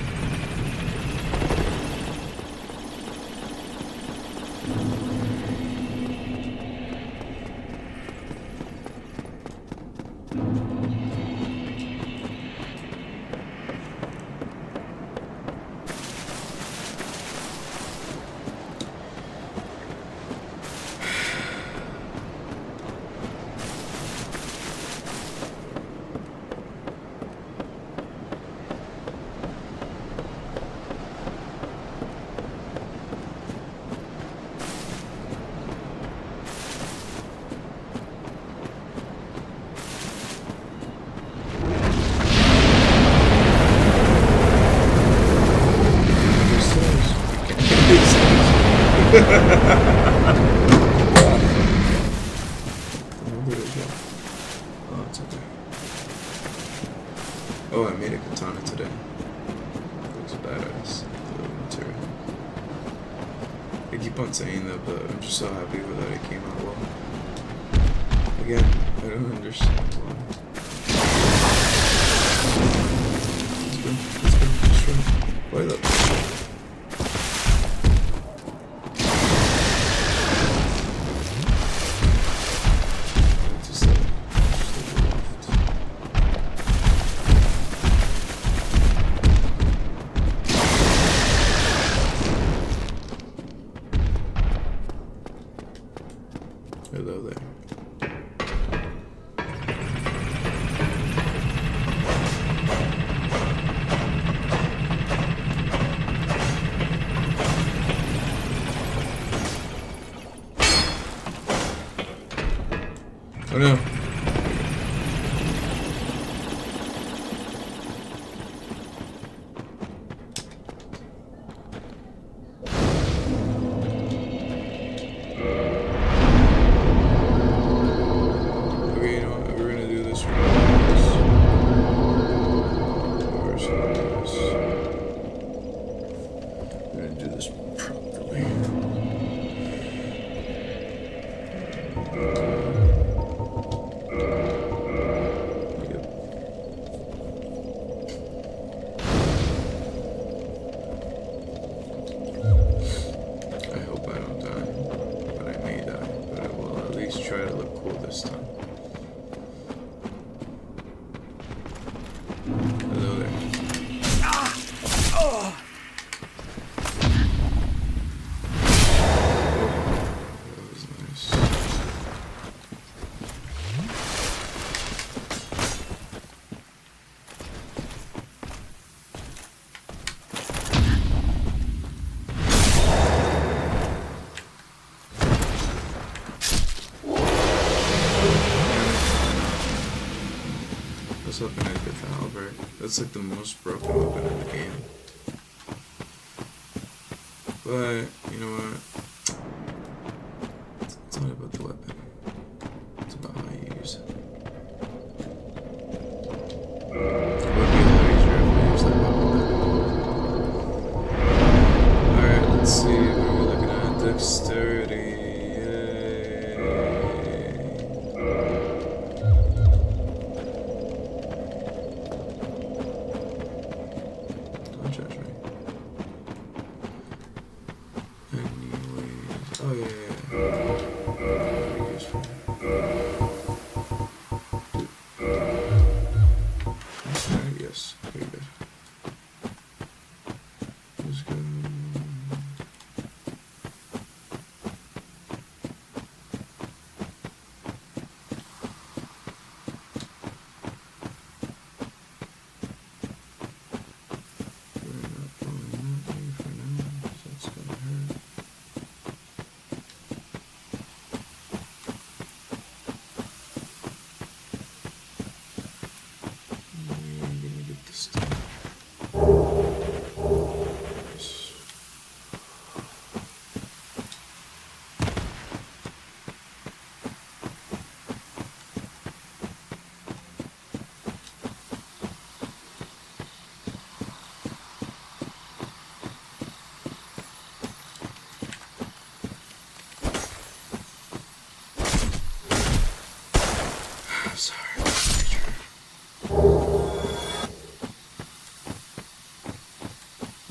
Oh, it's okay. Oh, I made a katana today. Looks badass. The material. I keep on saying that, but I'm just so happy with that it came out well. Again, I don't understand why. Let's go. Why that? Hello there. Oh no. Try to look cool this time. Hello there. Oh, that was nice. I was hoping I'd get the halberd. That's like the most broken weapon in the game. But, you know what? It's not about the weapon. It's about how you use it. It would be a lot easier if I used that weapon. Alright, let's see. What are we looking at? Dexterity. Judge me. Anyways. Oh, yeah.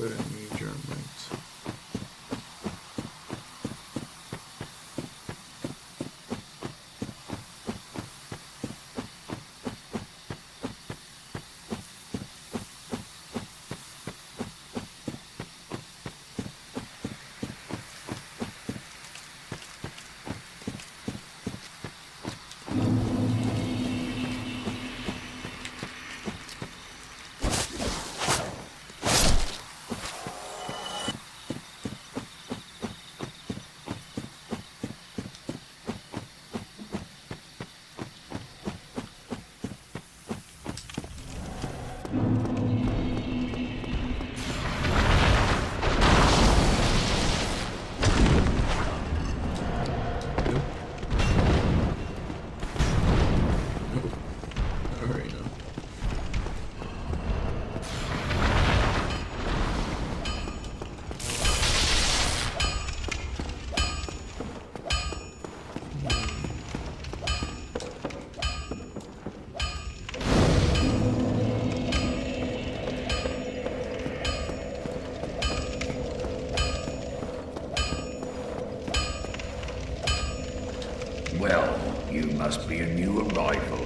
put any germ bites. Alright, no.
Well, you must be a new arrival.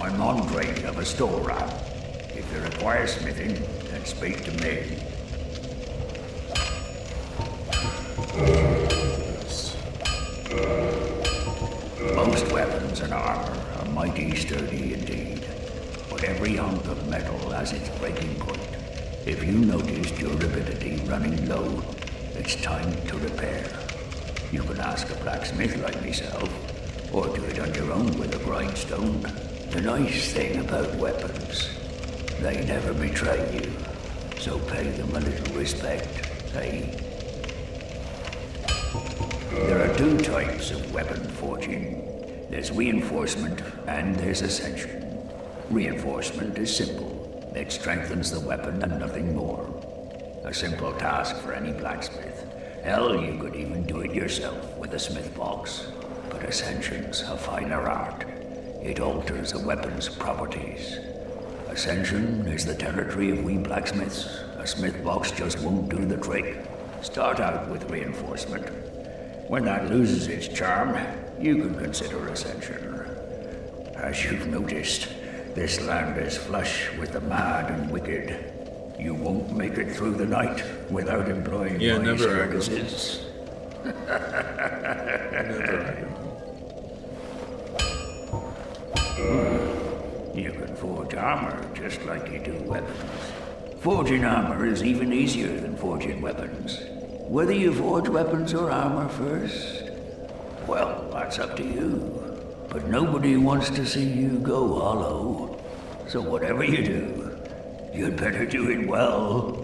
I'm Andre of Astora. If you require smithing, then speak to me. Most weapons and armor are mighty sturdy indeed, but every hunk of metal has its breaking point. If you notice durability running low, it's time to repair. You can ask a blacksmith like myself, or do it on your own with a grindstone. The nice thing about weapons, they never betray you, so pay them a little respect, eh? There are two types of weapon forging. There's reinforcement and there's ascension. Reinforcement is simple. It strengthens the weapon and nothing more. A simple task for any blacksmith. Hell, you could even do it yourself with a smith box. But Ascension's a finer art. It alters a weapon's properties. Ascension is the territory of we blacksmiths. A smith box just won't do the trick. Start out with reinforcement. When that loses its charm, you can consider Ascension. As you've noticed, this land is flush with the mad and wicked. You won't make it through the night without employing my services. You can forge armor just like you do weapons. Forging armor is even easier than forging weapons. Whether you forge weapons or armor first, well, that's up to you. But nobody wants to see you go hollow. So whatever you do, you'd better do it well.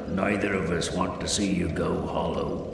Neither of us want to see you go hollow.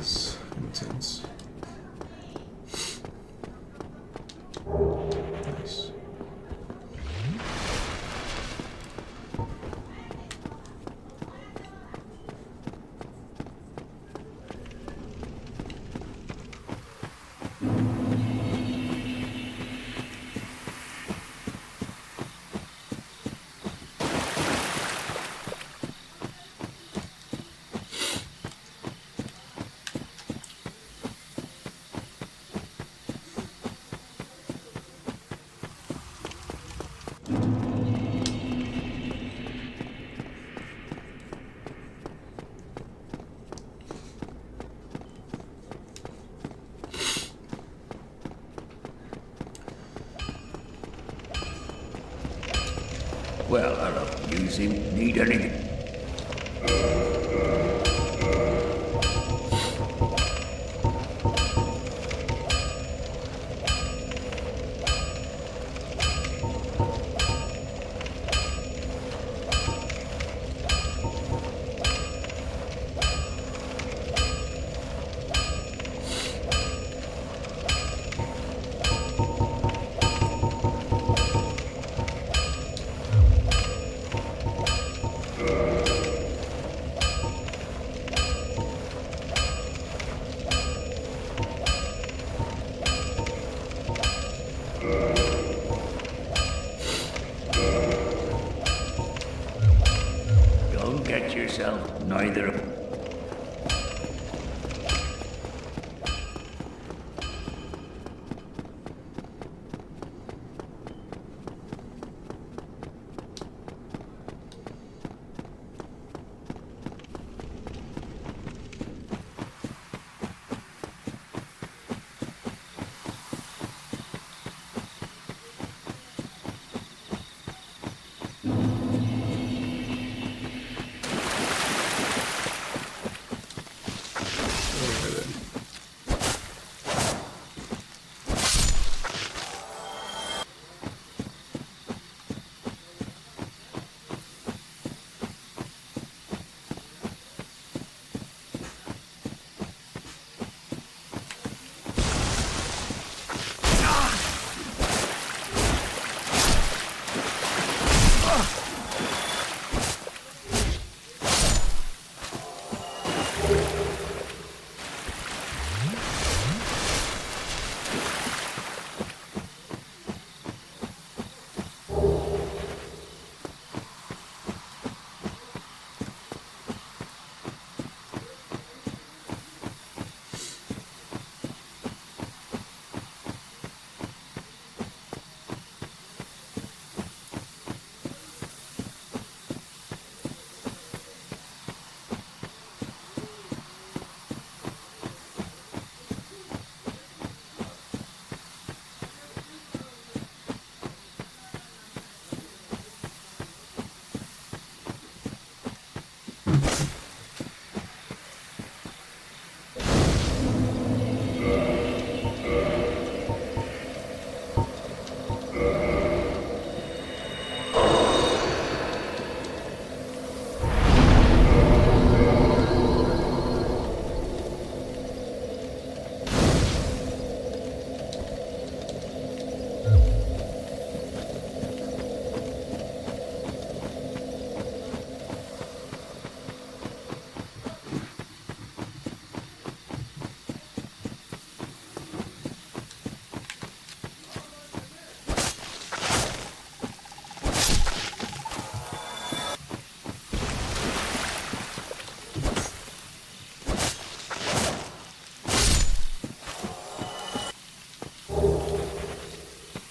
is intense. Nice.
Well, hello. You seem need anything? Don't get yourself neither.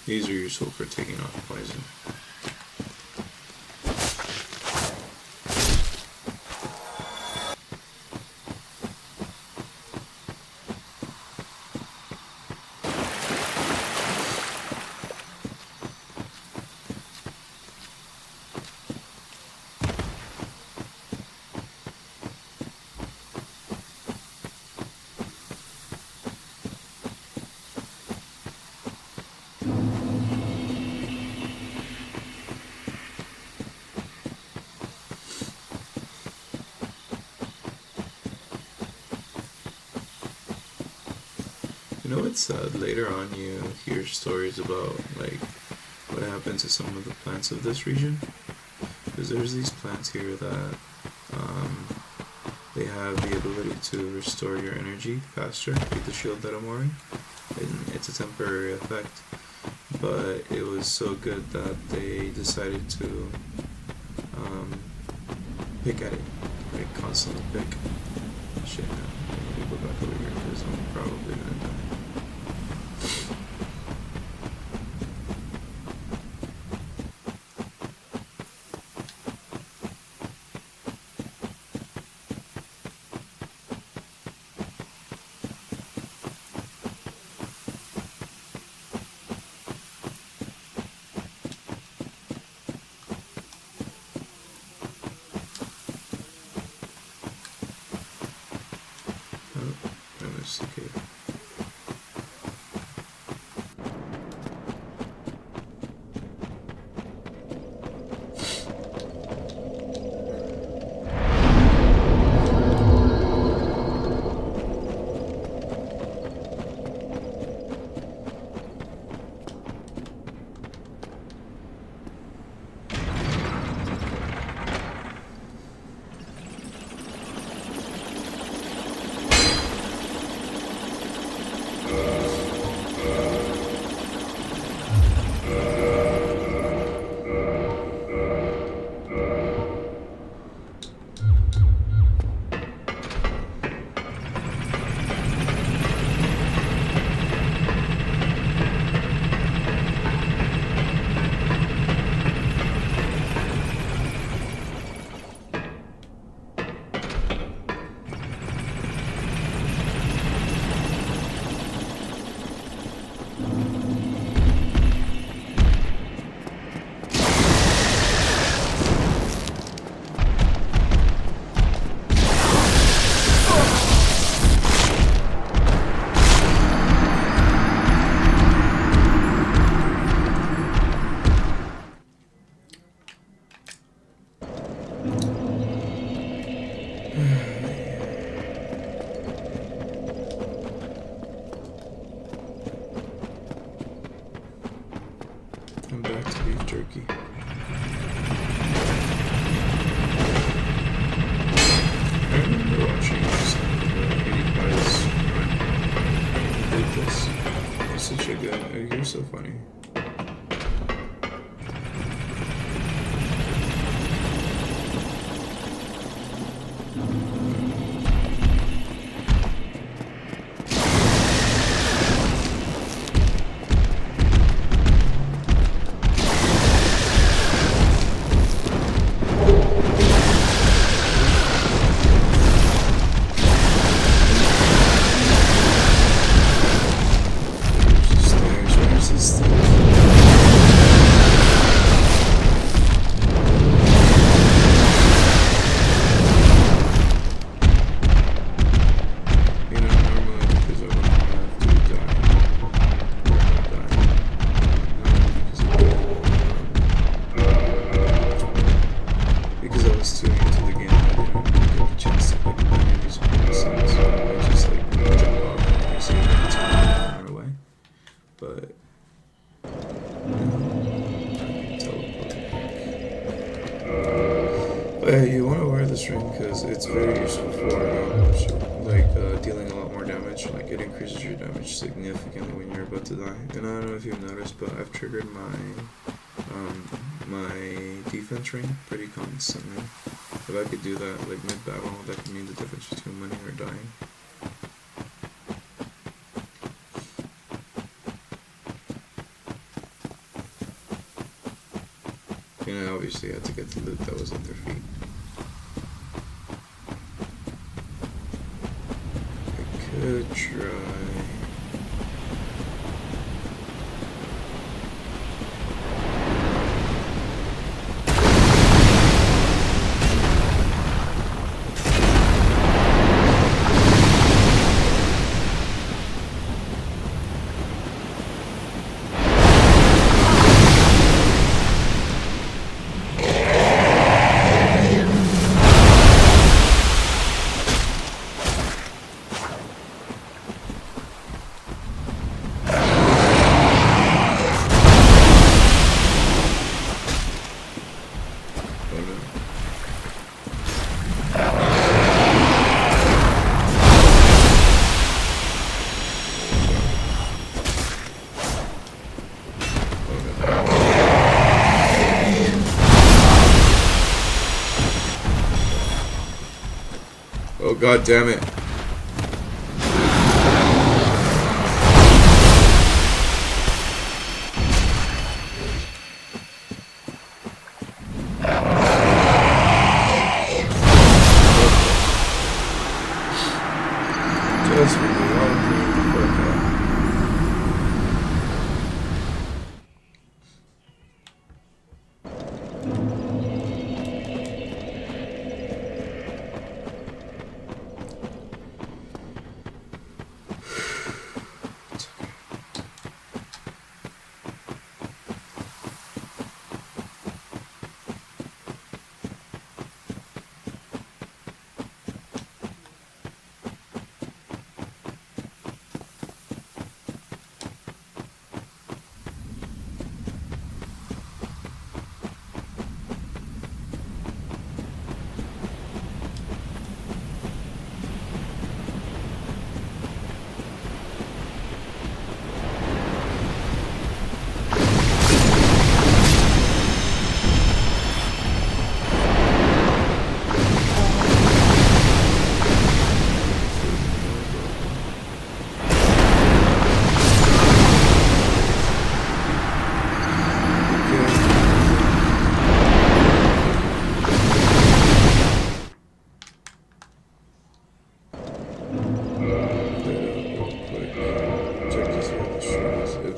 These are useful for taking off poison. You know, it's sad. Later on, you hear stories about like what happened to some of the plants of this region. Because there's these plants here that they have the ability to restore your energy faster, like the shield that I'm wearing. And it's a temporary effect, but it was so good that they decided to pick at it, like constantly pick. Shit, man. Let me go back over here because I'm probably gonna die. Okay. I'm back to beef jerky. I remember watching some of the PewDiePie's did this. It's such a good. You're so funny. You want to wear this ring because it's very useful for dealing a lot more damage. Like it increases your damage significantly when you're about to die. And I don't know if you've noticed, but I've triggered my defense ring pretty constantly. If I could do that like mid battle, that could mean the difference between winning or dying. You know, obviously I had to get the loot that was at their feet. I could try. Oh god damn it. Just for me, I'll clean the fuck up.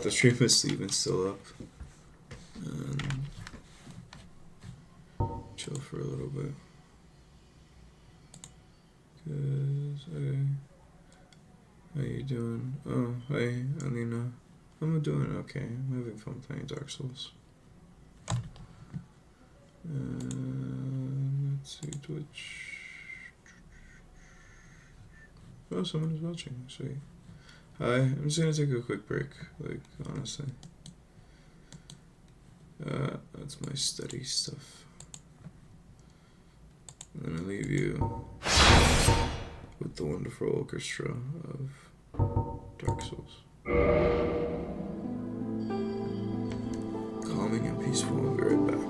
The stream is even still up. And chill for a little bit. Okay. How you doing? Oh, hi, Alina. I'm doing okay. I'm having fun playing Dark Souls. Let's see, Twitch. Oh, someone is watching. Sweet. Hi, I'm just gonna take a quick break, like, honestly. That's my study stuff. I'm gonna leave you with the wonderful orchestra of Dark Souls. Calming and peaceful, I'll be right back.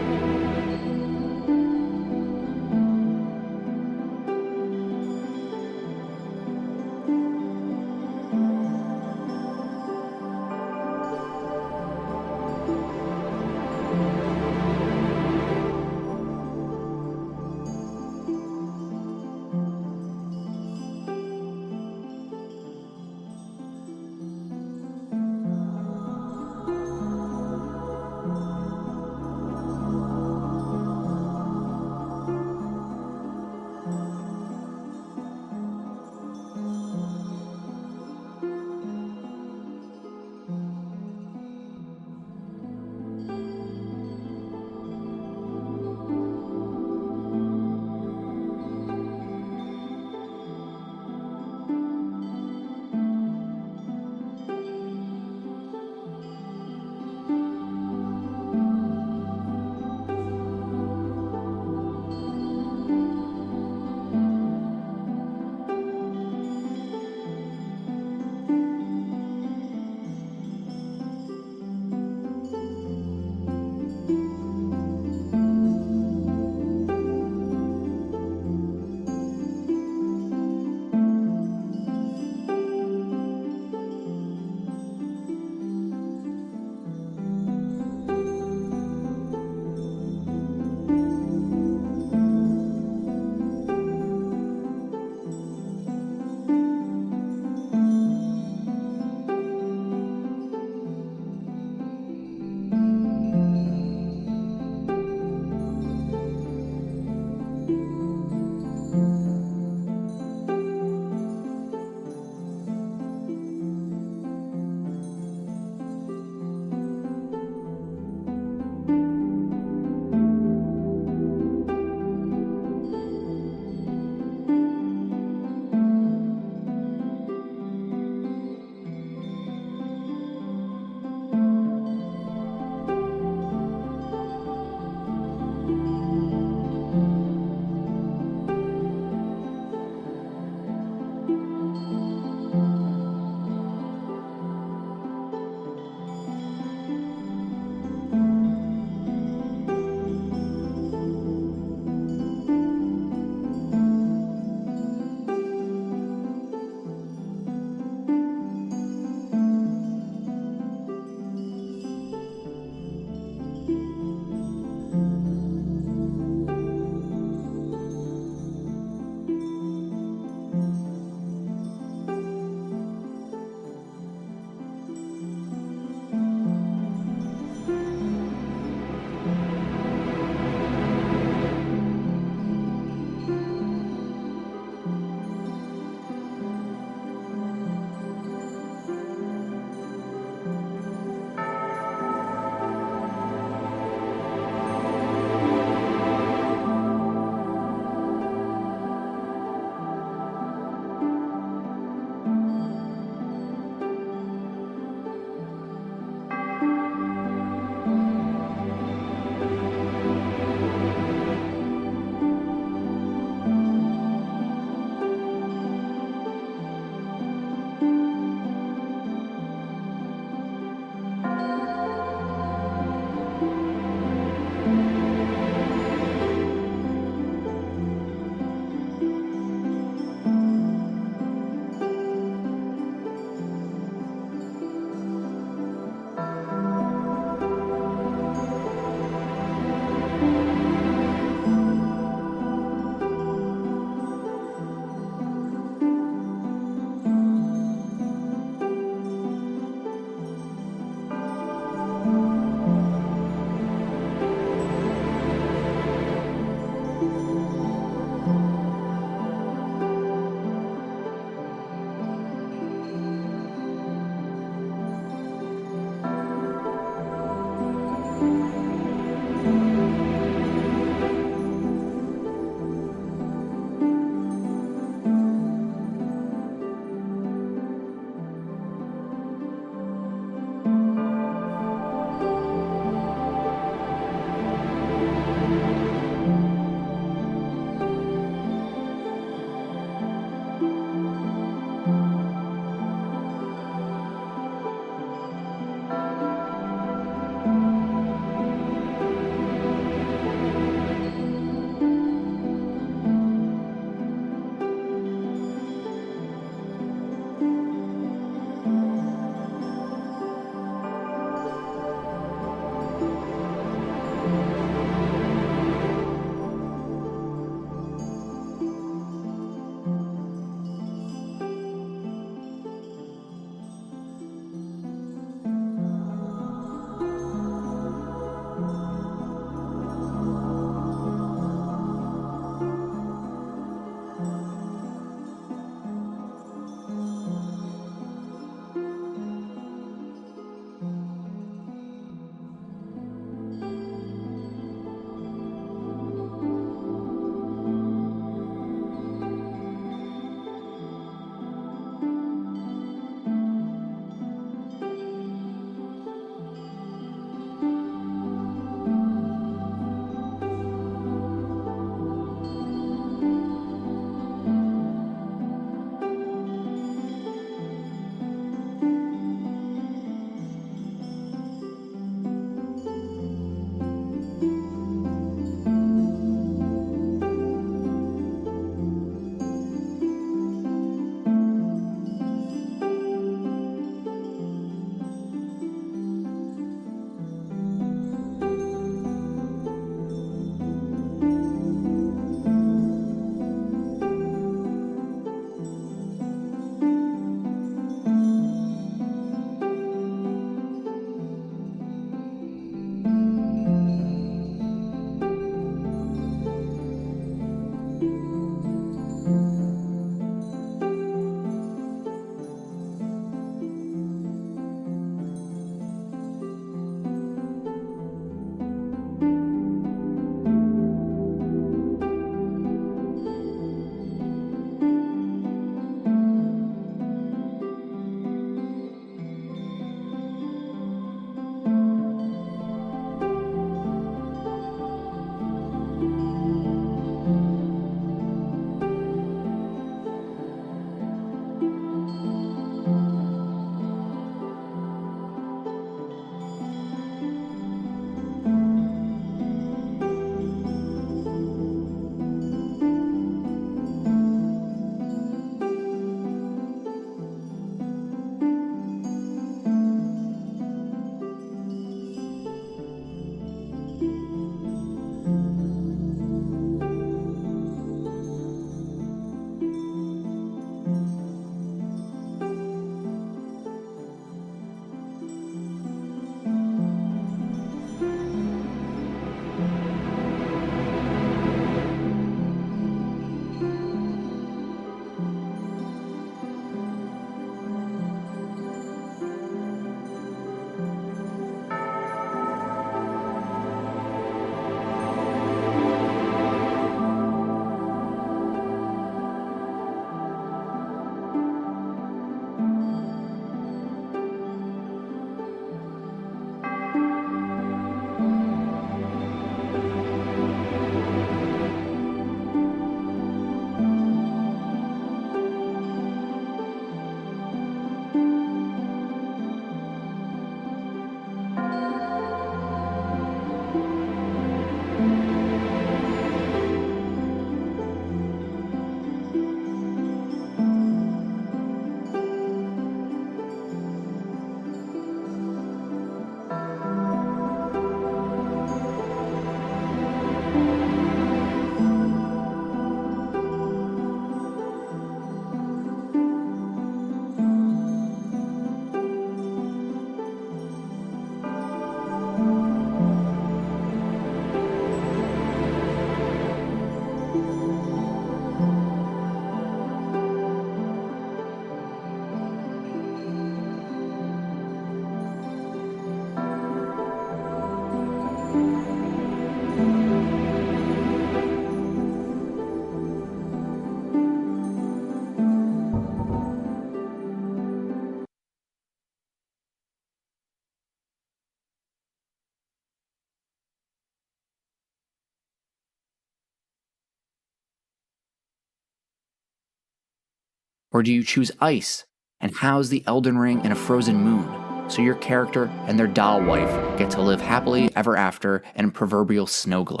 Or do you choose ice and house the Elden Ring in a frozen moon, so your character and their doll wife get to live happily ever after in a proverbial snow globe?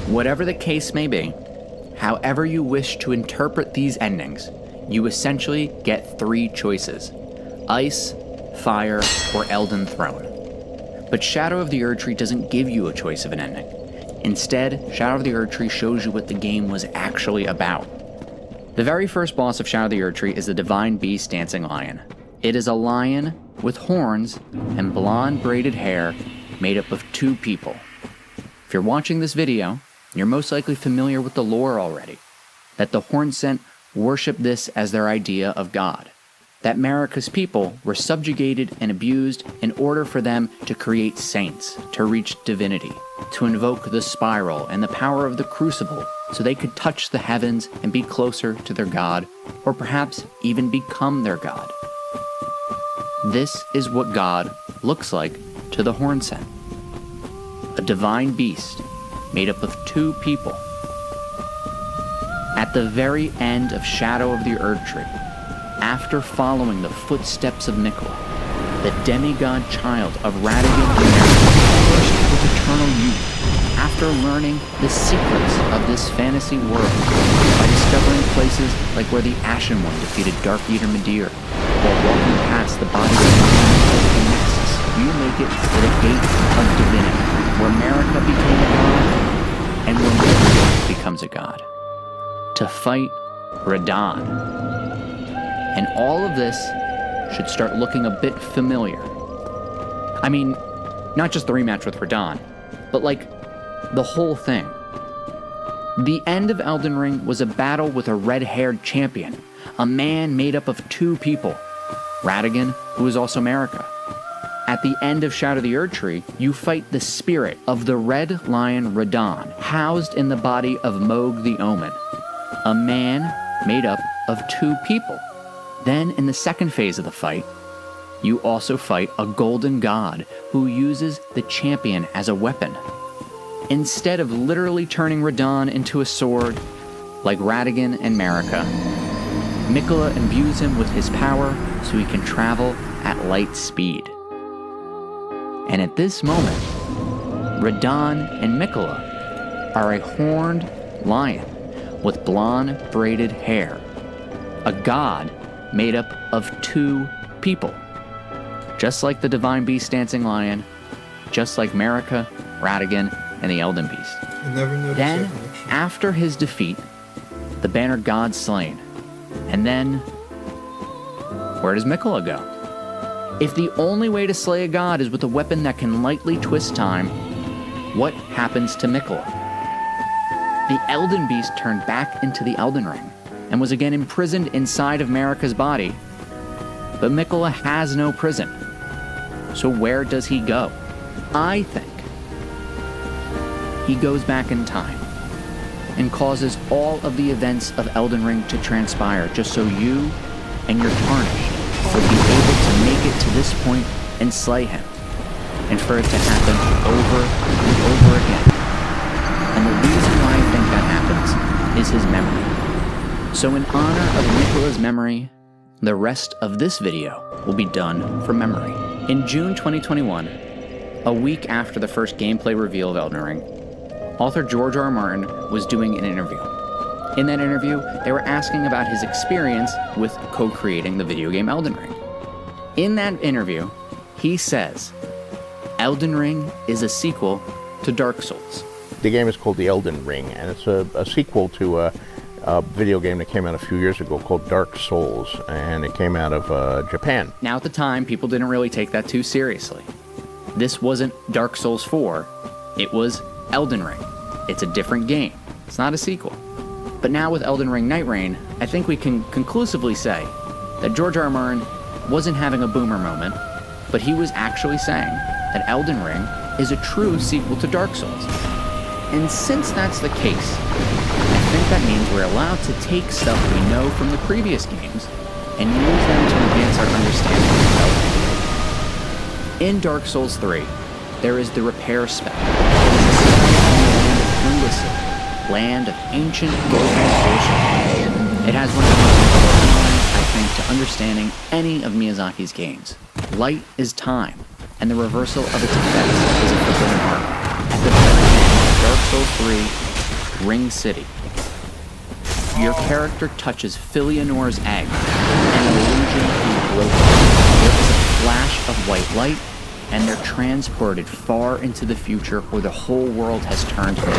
Whatever the case may be, however you wish to interpret these endings, you essentially get 3 choices: ice, fire, or Elden Throne. But Shadow of the Erdtree doesn't give you a choice of an ending. Instead, Shadow of the Erdtree shows you what the game was actually about. The very first boss of Shadow of the Erdtree is the Divine Beast Dancing Lion. It is a lion with horns and blonde braided hair made up of 2 people. If you're watching this video, you're most likely familiar with the lore already, that the Hornsent worship this as their idea of God, that Marika's people were subjugated and abused in order for them to create saints, to reach divinity, to invoke the spiral and the power of the crucible so they could touch the heavens and be closer to their God, or perhaps even become their God. This is what God looks like to the Hornsent. A divine beast made up of 2 people. At the very end of Shadow of the Erdtree, after following the footsteps of Miquella, the demigod child of Radagon and Marika, burst with eternal youth, after learning the secrets of this fantasy world by discovering places like where the Ashen One defeated Dark Eater Midir, while walking past the body of the Nexus, you make it to the Gate of Divinity, where Marika became a god, and where Miquella becomes a god, to fight Radahn. And all of this should start looking a bit familiar. I mean, not just the rematch with Radahn, but like the whole thing. The end of Elden Ring was a battle with a red-haired champion, a man made up of 2 people, Radagon, who is also Marika. At the end of Shadow of the Erdtree, you fight the spirit of the Red Lion Radahn, housed in the body of Mohg the Omen, a man made up of 2 people. Then, in the second phase of the fight, you also fight a golden god who uses the champion as a weapon. Instead of literally turning Radahn into a sword, like Radagon and Marika, Miquella imbues him with his power so he can travel at light speed. And at this moment, Radahn and Miquella are a horned lion with blonde braided hair, a god made up of 2 people, just like the Divine Beast Dancing Lion, just like Marika, Radagon, and the Elden Beast.
I never noticed
Then,
that connection.
after his defeat, the banner god's slain. And then, where does Miquella go? If the only way to slay a god is with a weapon that can lightly twist time, what happens to Miquella? The Elden Beast turned back into the Elden Ring and was again imprisoned inside of Marika's body. But Miquella has no prison. So where does he go? I think he goes back in time and causes all of the events of Elden Ring to transpire just so you and your Tarnished would be able to make it to this point and slay him, and for it to happen over and over again. And the reason why I think that happens is his memory. So in honor of Miquella's memory, the rest of this video will be done from memory. In June 2021, a week after the first gameplay reveal of Elden Ring, author George R. R. Martin was doing an interview. In that interview, they were asking about his experience with co-creating the video game Elden Ring. In that interview, he says, Elden Ring is a sequel to Dark Souls.
The game is called The Elden Ring, and it's a sequel to a video game that came out a few years ago called Dark Souls, and it came out of Japan.
Now, at the time, people didn't really take that too seriously. This wasn't Dark Souls 4, it was Elden Ring. It's a different game. It's not a sequel. But now with Elden Ring Night Rain, I think we can conclusively say that George R. R. Martin wasn't having a boomer moment, but he was actually saying that Elden Ring is a true sequel to Dark Souls. And since that's the case, I think that means we're allowed to take stuff we know from the previous games and use them to enhance our understanding of Elden Ring. In Dark Souls 3, there is the repair spell. Land of ancient golden sorcery. It has one of the most important lines, I think, to understanding any of Miyazaki's games. Light is time, and the reversal of its effects is a forbidden art. At the very end of Dark Souls 3, Ring City, your character touches Filianor's egg, and an illusion is broken. There is a flash of white light, and they're transported far into the future where the whole world has turned inward.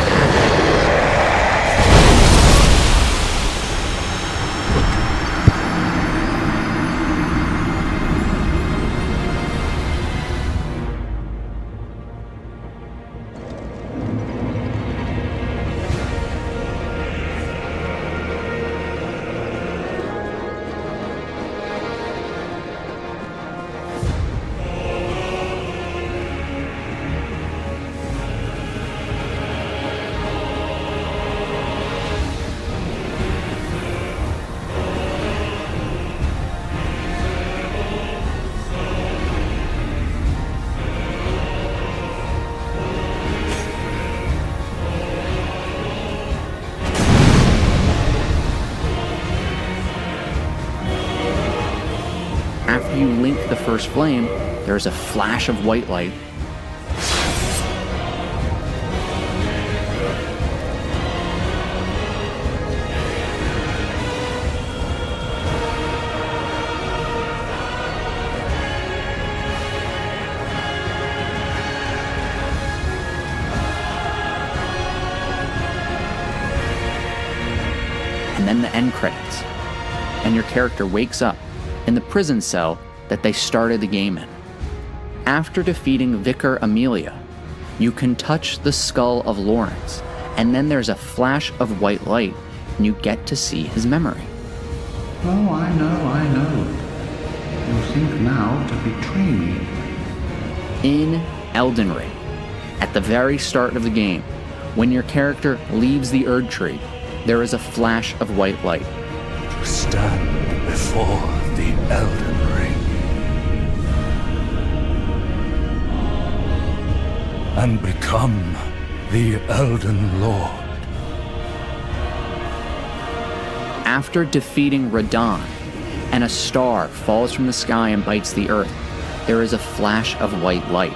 After you link the first flame, there's a flash of white light. And then the end credits. And your character wakes up in the prison cell that they started the game in. After defeating Vicar Amelia, you can touch the skull of Lawrence, and then there's a flash of white light, and you get to see his memory.
Oh, I know. You think now to betray me.
In Elden Ring, at the very start of the game, when your character leaves the Erd Tree, there is a flash of white light.
To stand before the Elden Ring and become the Elden Lord.
After defeating Radahn, and a star falls from the sky and bites the earth, there is a flash of white light.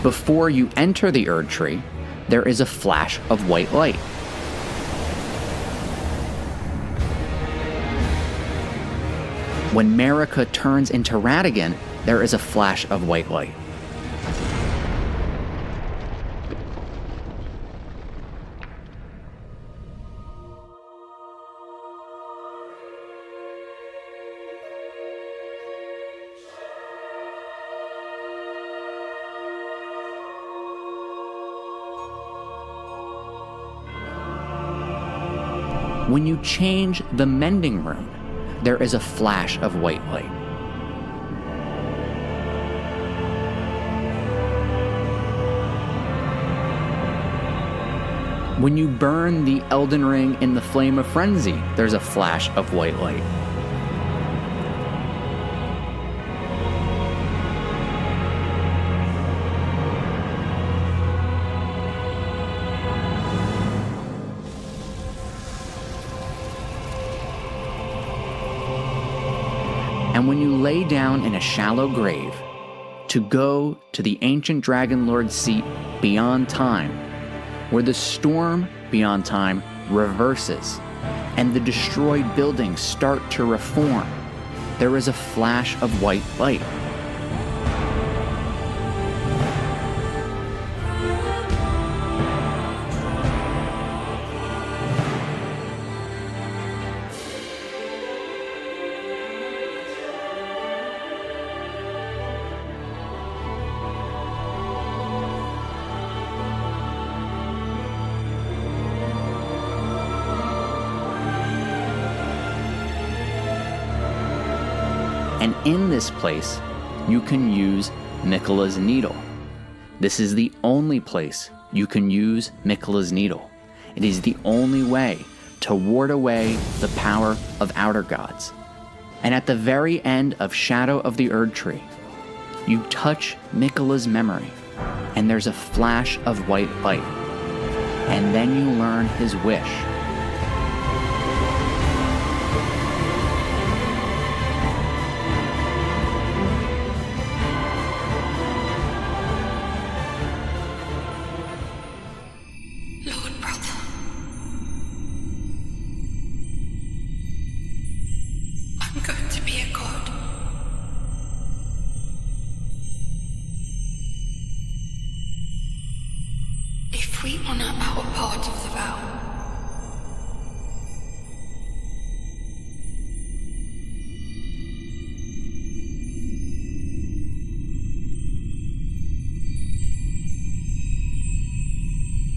Before you enter the Erd Tree, there is a flash of white light. When Marika turns into Radagon, there is a flash of white light. When you change the Mending Rune, there is a flash of white light. When you burn the Elden Ring in the Flame of Frenzy, there's a flash of white light. And when you lay down in a shallow grave to go to the ancient Dragon Lord's seat beyond time, where the storm beyond time reverses and the destroyed buildings start to reform, there is a flash of white light. And in this place, you can use Miquella's Needle. This is the only place you can use Miquella's Needle. It is the only way to ward away the power of outer gods. And at the very end of Shadow of the Erd Tree, you touch Miquella's memory, and there's a flash of white light. And then you learn his wish.
Lord Brother, I'm going to be a god. If we honor our part of the vow,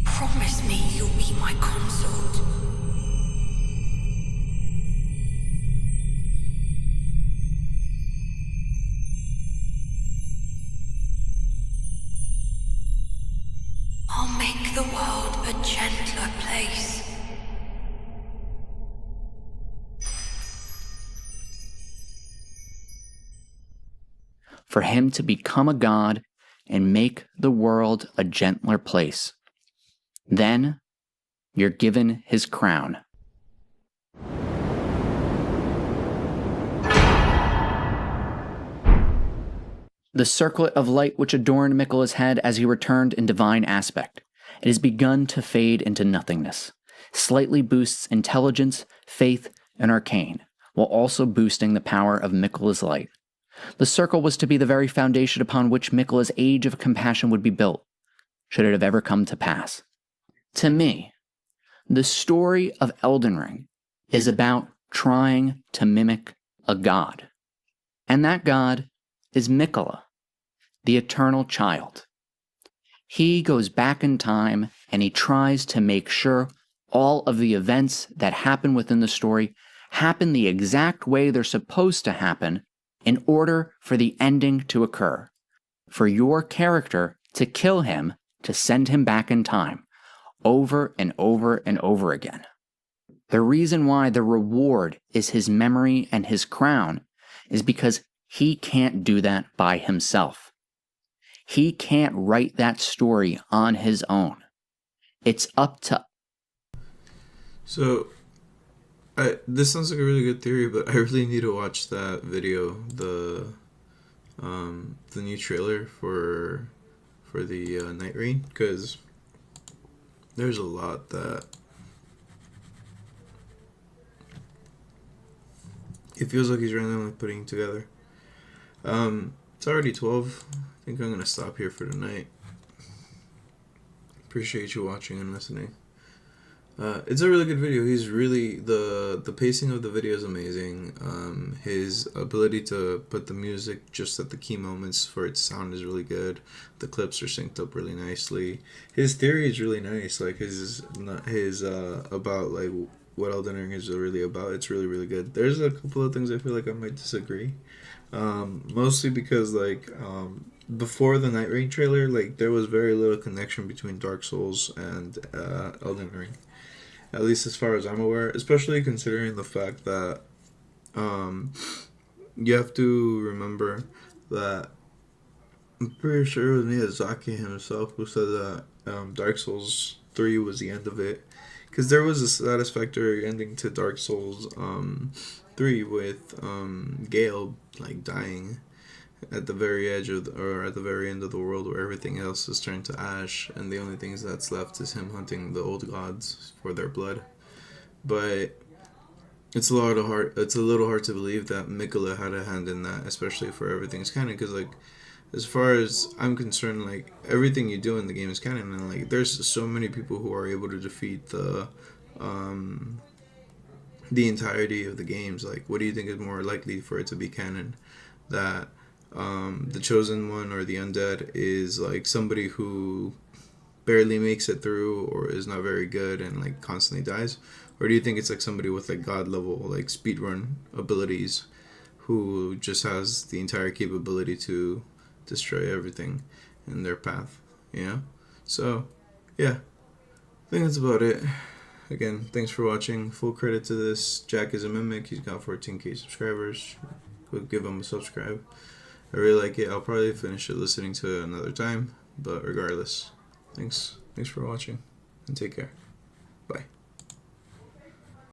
promise me you'll be my consort. I'll make the world a gentler place.
For him to become a god and make the world a gentler place. Then you're given his crown. The circlet of light which adorned Miquella's head as he returned in divine aspect, it has begun to fade into nothingness, slightly boosts intelligence, faith, and arcane, while also boosting the power of Miquella's light. The circle was to be the very foundation upon which Miquella's age of compassion would be built, should it have ever come to pass. To me, the story of Elden Ring is about trying to mimic a god. And that god is Miquella, the eternal child. He goes back in time and he tries to make sure all of the events that happen within the story happen the exact way they're supposed to happen in order for the ending to occur. For your character to kill him, to send him back in time, over and over and over again. The reason why the reward is his memory and his crown is because he can't do that by himself. He can't write that story on his own. It's up to...
So, this sounds like a really good theory, but I really need to watch that video, the new trailer for the Night Rain, because there's a lot that it feels like he's randomly putting together. It's already 12. I think I'm gonna stop here for tonight. Appreciate you watching and listening. It's a really good video. He's really the pacing of the video is amazing. His ability to put the music just at the key moments for its sound is really good. The clips are synced up really nicely. His theory is really nice. Like his about like what Elden Ring is really about. It's really, really good. There's a couple of things I feel like I might disagree. Mostly because like before the Night Rain trailer, like there was very little connection between Dark Souls and Elden Ring. At least as far as I'm aware, especially considering the fact that you have to remember that I'm pretty sure it was Miyazaki himself who said that Dark Souls 3 was the end of it. Because there was a satisfactory ending to Dark Souls 3 with Gale like dying at the very edge of or at the very end of the world where everything else is turned to ash and the only things that's left is him hunting the old gods for their blood. But it's a little hard to believe that Miquella had a hand in that, especially for everything's canon, because like as far as I'm concerned, like everything you do in the game is canon, and like there's so many people who are able to defeat the entirety of the games. Like what do you think is more likely for it to be canon? That the chosen one or the undead is like somebody who barely makes it through or is not very good and like constantly dies, or do you think it's like somebody with like god level like speedrun abilities who just has the entire capability to destroy everything in their path? So yeah, I think that's about it. again, thanks for watching. Full credit to this. Jack is a Mimic. He's got 14k subscribers. We'll give him a subscribe. I really like it. I'll probably finish it listening to it another time. But regardless, thanks for watching. And take care. Bye.